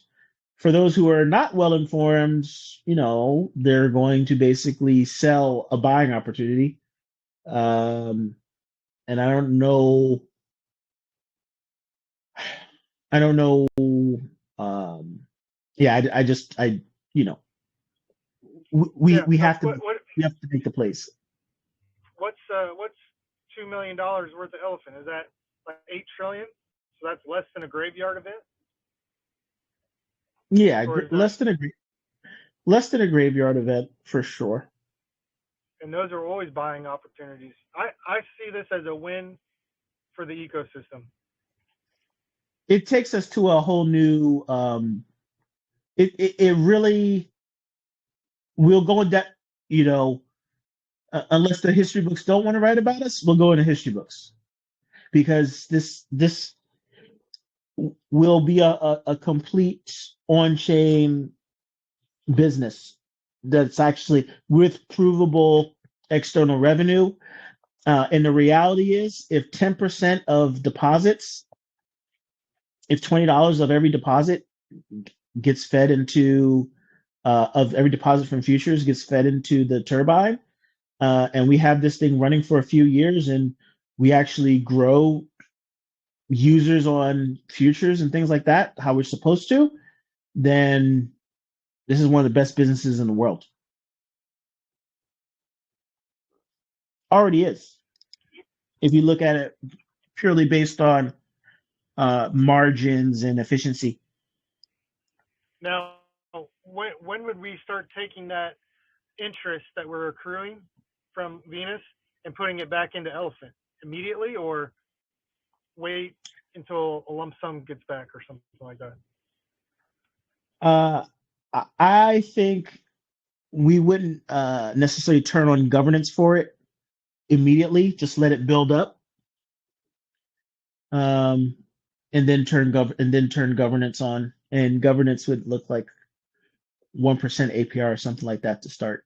For those who are not well informed, they're going to basically sell a buying opportunity. And I don't know. We have to make the place. What's $2 million worth of elephant? Is that like 8 trillion? So that's less than a graveyard event? Yeah, less than a graveyard event for sure. And those are always buying opportunities. I see this as a win for the ecosystem. It takes us to a whole new. It really will go in that, unless the history books don't want to write about us, we'll go into history books, because this will be a complete on-chain business that's actually with provable external revenue. And the reality is, if 10% of deposits, if $20 of every deposit gets fed into of every deposit from futures gets fed into the turbine, and we have this thing running for a few years, and we actually grow users on futures and things like that, how we're supposed to, then this is one of the best businesses in the world. Already is. If you look at it purely based on margins and efficiency. Now, when would we start taking that interest that we're accruing from Venus and putting it back into Elephant? Immediately, or wait until a lump sum gets back or something like that? I think we wouldn't necessarily turn on governance for it immediately. Just let it build up, and then turn governance on. And governance would look like 1% APR or something like that to start.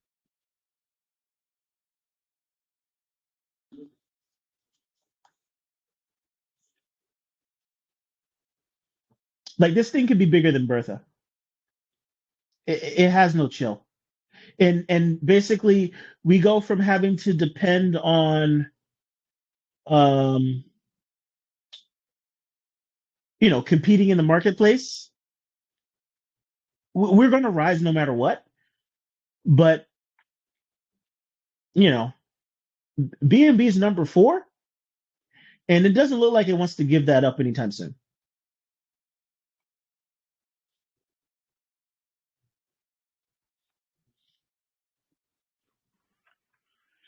Like this thing could be bigger than Bertha. It has no chill. And basically we go from having to depend on competing in the marketplace. We're going to rise no matter what, but BNB is number 4, and it doesn't look like it wants to give that up anytime soon.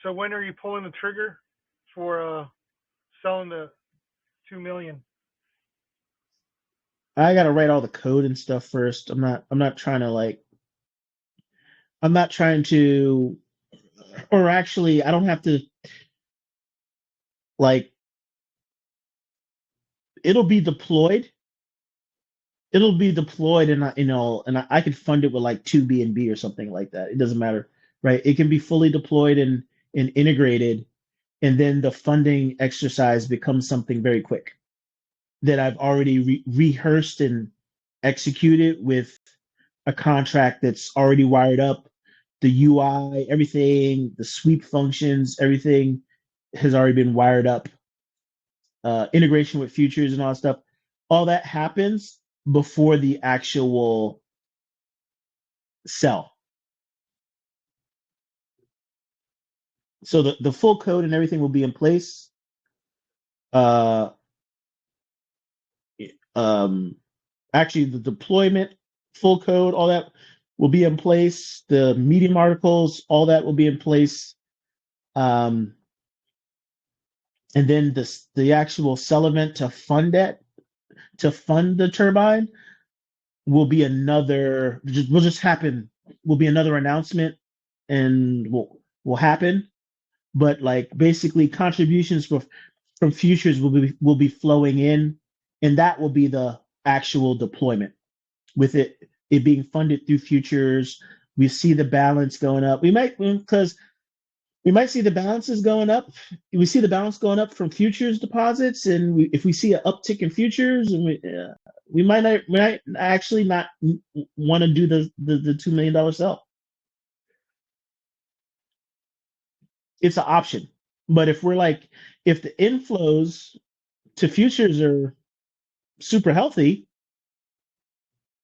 So when are you pulling the trigger for selling the 2 million? I got to write all the code and stuff first. I'm not trying to, or actually I don't have to, like, it'll be deployed, and I could fund it with like 2 BNB or something like that. It doesn't matter, right? It can be fully deployed and integrated, and then the funding exercise becomes something very quick that I've already rehearsed and executed with a contract that's already wired up. The UI, everything, the sweep functions, everything has already been wired up. Integration with futures and all that stuff. All that happens before the actual sell. So the full code and everything will be in place. Actually, the deployment, full code, all that will be in place. The Medium articles, all that will be in place. And then the actual sell event to fund the turbine will be another. Will be another announcement, and will happen. But like basically, contributions from futures will be flowing in, and that will be the actual deployment. With it being funded through futures, we see the balance going up. We might see the balances going up. We see the balance going up from futures deposits, and if we see an uptick in futures, and we might actually not want to do the $2 million sell. It's an option, but if the inflows to futures are super healthy,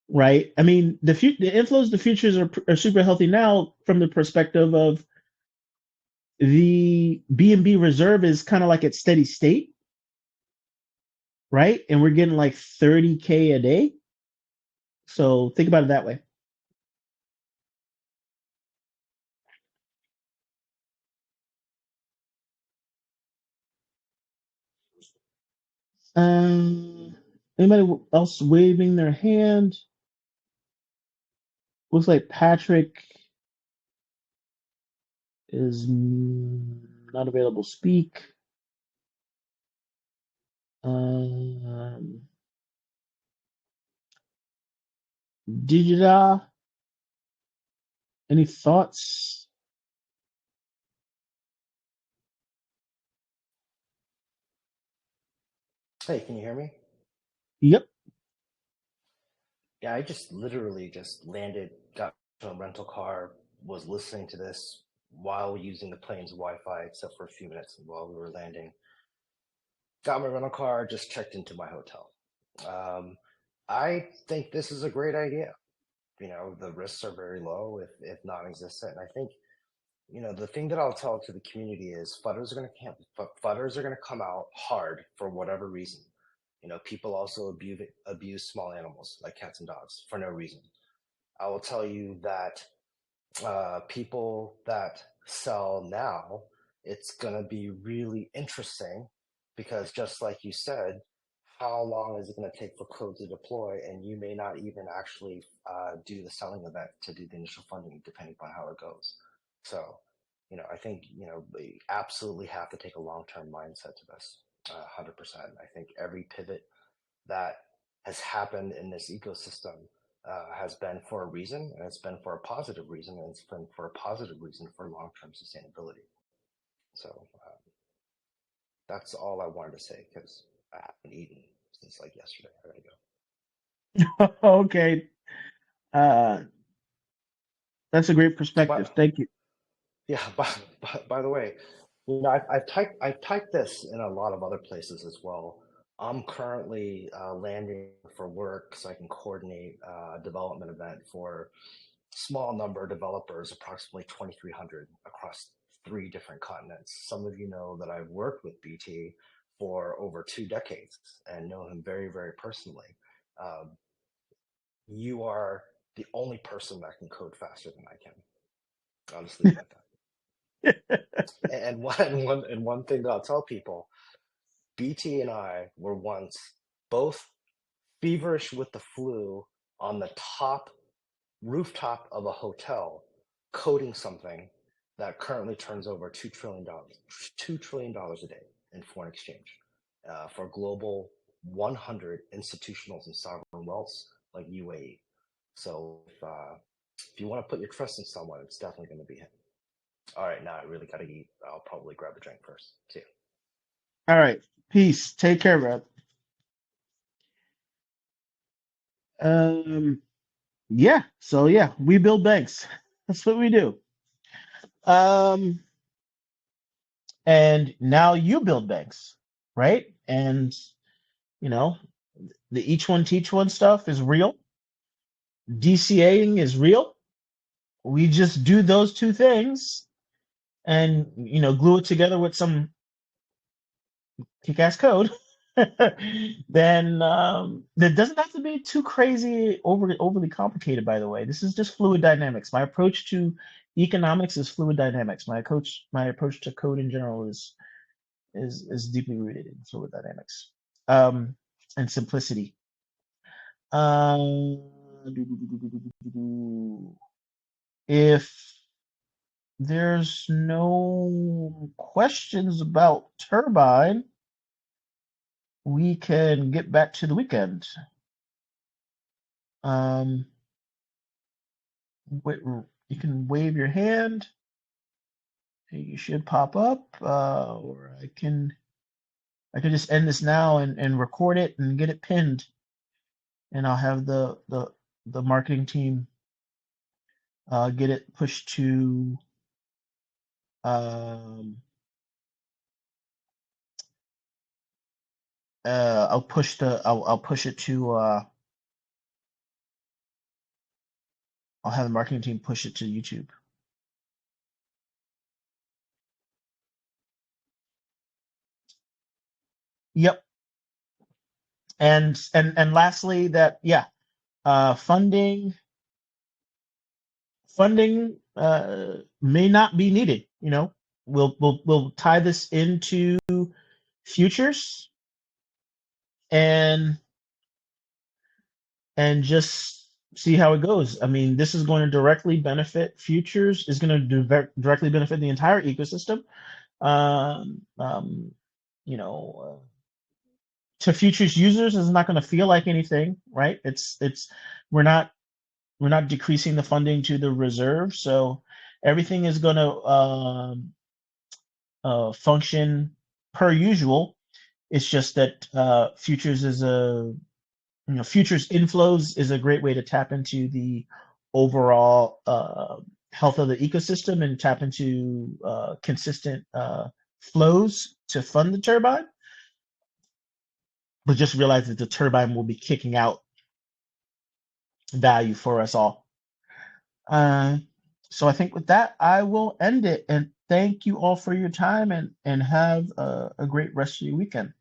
right? I mean, the inflows to futures are super healthy now from the perspective of the BNB reserve is kind of like at steady state, right? And we're getting like 30K a day. So think about it that way. Anybody else waving their hand? Looks like Patrick is not available to speak. Digida, any thoughts? Hey, can you hear me? Yep. Yeah, I just literally just landed, got to a rental car, was listening to this while using the plane's Wi-Fi, except for a few minutes while we were landing. Got my rental car, just checked into my hotel. I think this is a great idea. The risks are very low, if non-existent. And I think, the thing that I'll tell to the community is fudders are going to come out hard for whatever reason. People also abuse small animals like cats and dogs for no reason. I will tell you that people that sell now, it's going to be really interesting because just like you said, how long is it going to take for code to deploy? And you may not even actually do the selling event to do the initial funding, depending upon how it goes. So, I think, we absolutely have to take a long-term mindset to this, 100%. I think every pivot that has happened in this ecosystem has been for a reason, and it's been for a positive reason, and it's been for a positive reason for long-term sustainability. So that's all I wanted to say because I haven't eaten since like yesterday. I gotta go. Okay. That's a great perspective. Thank you. Yeah. By the way, I've typed this in a lot of other places as well. I'm currently landing for work so I can coordinate a development event for small number of developers, approximately 2,300 across 3 different continents. Some of you know that I've worked with BT for over 2 decades and know him very, very personally. You are the only person that can code faster than I can. I'll just leave it at that. And one thing that I'll tell people, BT and I were once both feverish with the flu on the top rooftop of a hotel coding something that currently turns over $2 trillion a day in foreign exchange for global 100 institutionals and sovereign wealths like UAE. So if you want to put your trust in someone, it's definitely going to be him. All right, now I really got to eat. I'll probably grab a drink first. See you. All right. Peace. Take care, bro. Yeah. So yeah, we build banks. That's what we do. And now you build banks, right? And the each one teach one stuff is real. DCAing is real. We just do those 2 things and glue it together with some kick-ass code. Then that doesn't have to be too crazy, overly complicated. By the way, this is just fluid dynamics. My approach to economics is fluid dynamics. My approach to code in general is deeply rooted in fluid dynamics and simplicity. If there's no questions about Turbine, we can get back to the weekend. You can wave your hand. You should pop up, or I can just end this now and record it and get it pinned, and I'll have the marketing team get it pushed to I'll push it to I'll have the marketing team push it to YouTube. Yep. And lastly, that funding may not be needed. We'll tie this into futures and just see how it goes. I mean, this is going to directly benefit futures. Is going to directly benefit the entire ecosystem. To futures users, is not going to feel like anything, right? We're not decreasing the funding to the reserve, so everything is going to function per usual. It's just that futures is a futures inflows is a great way to tap into the overall health of the ecosystem and tap into consistent flows to fund the turbine. But just realize that the turbine will be kicking out value for us all. So I think with that, I will end it. And thank you all for your time, and have a great rest of your weekend.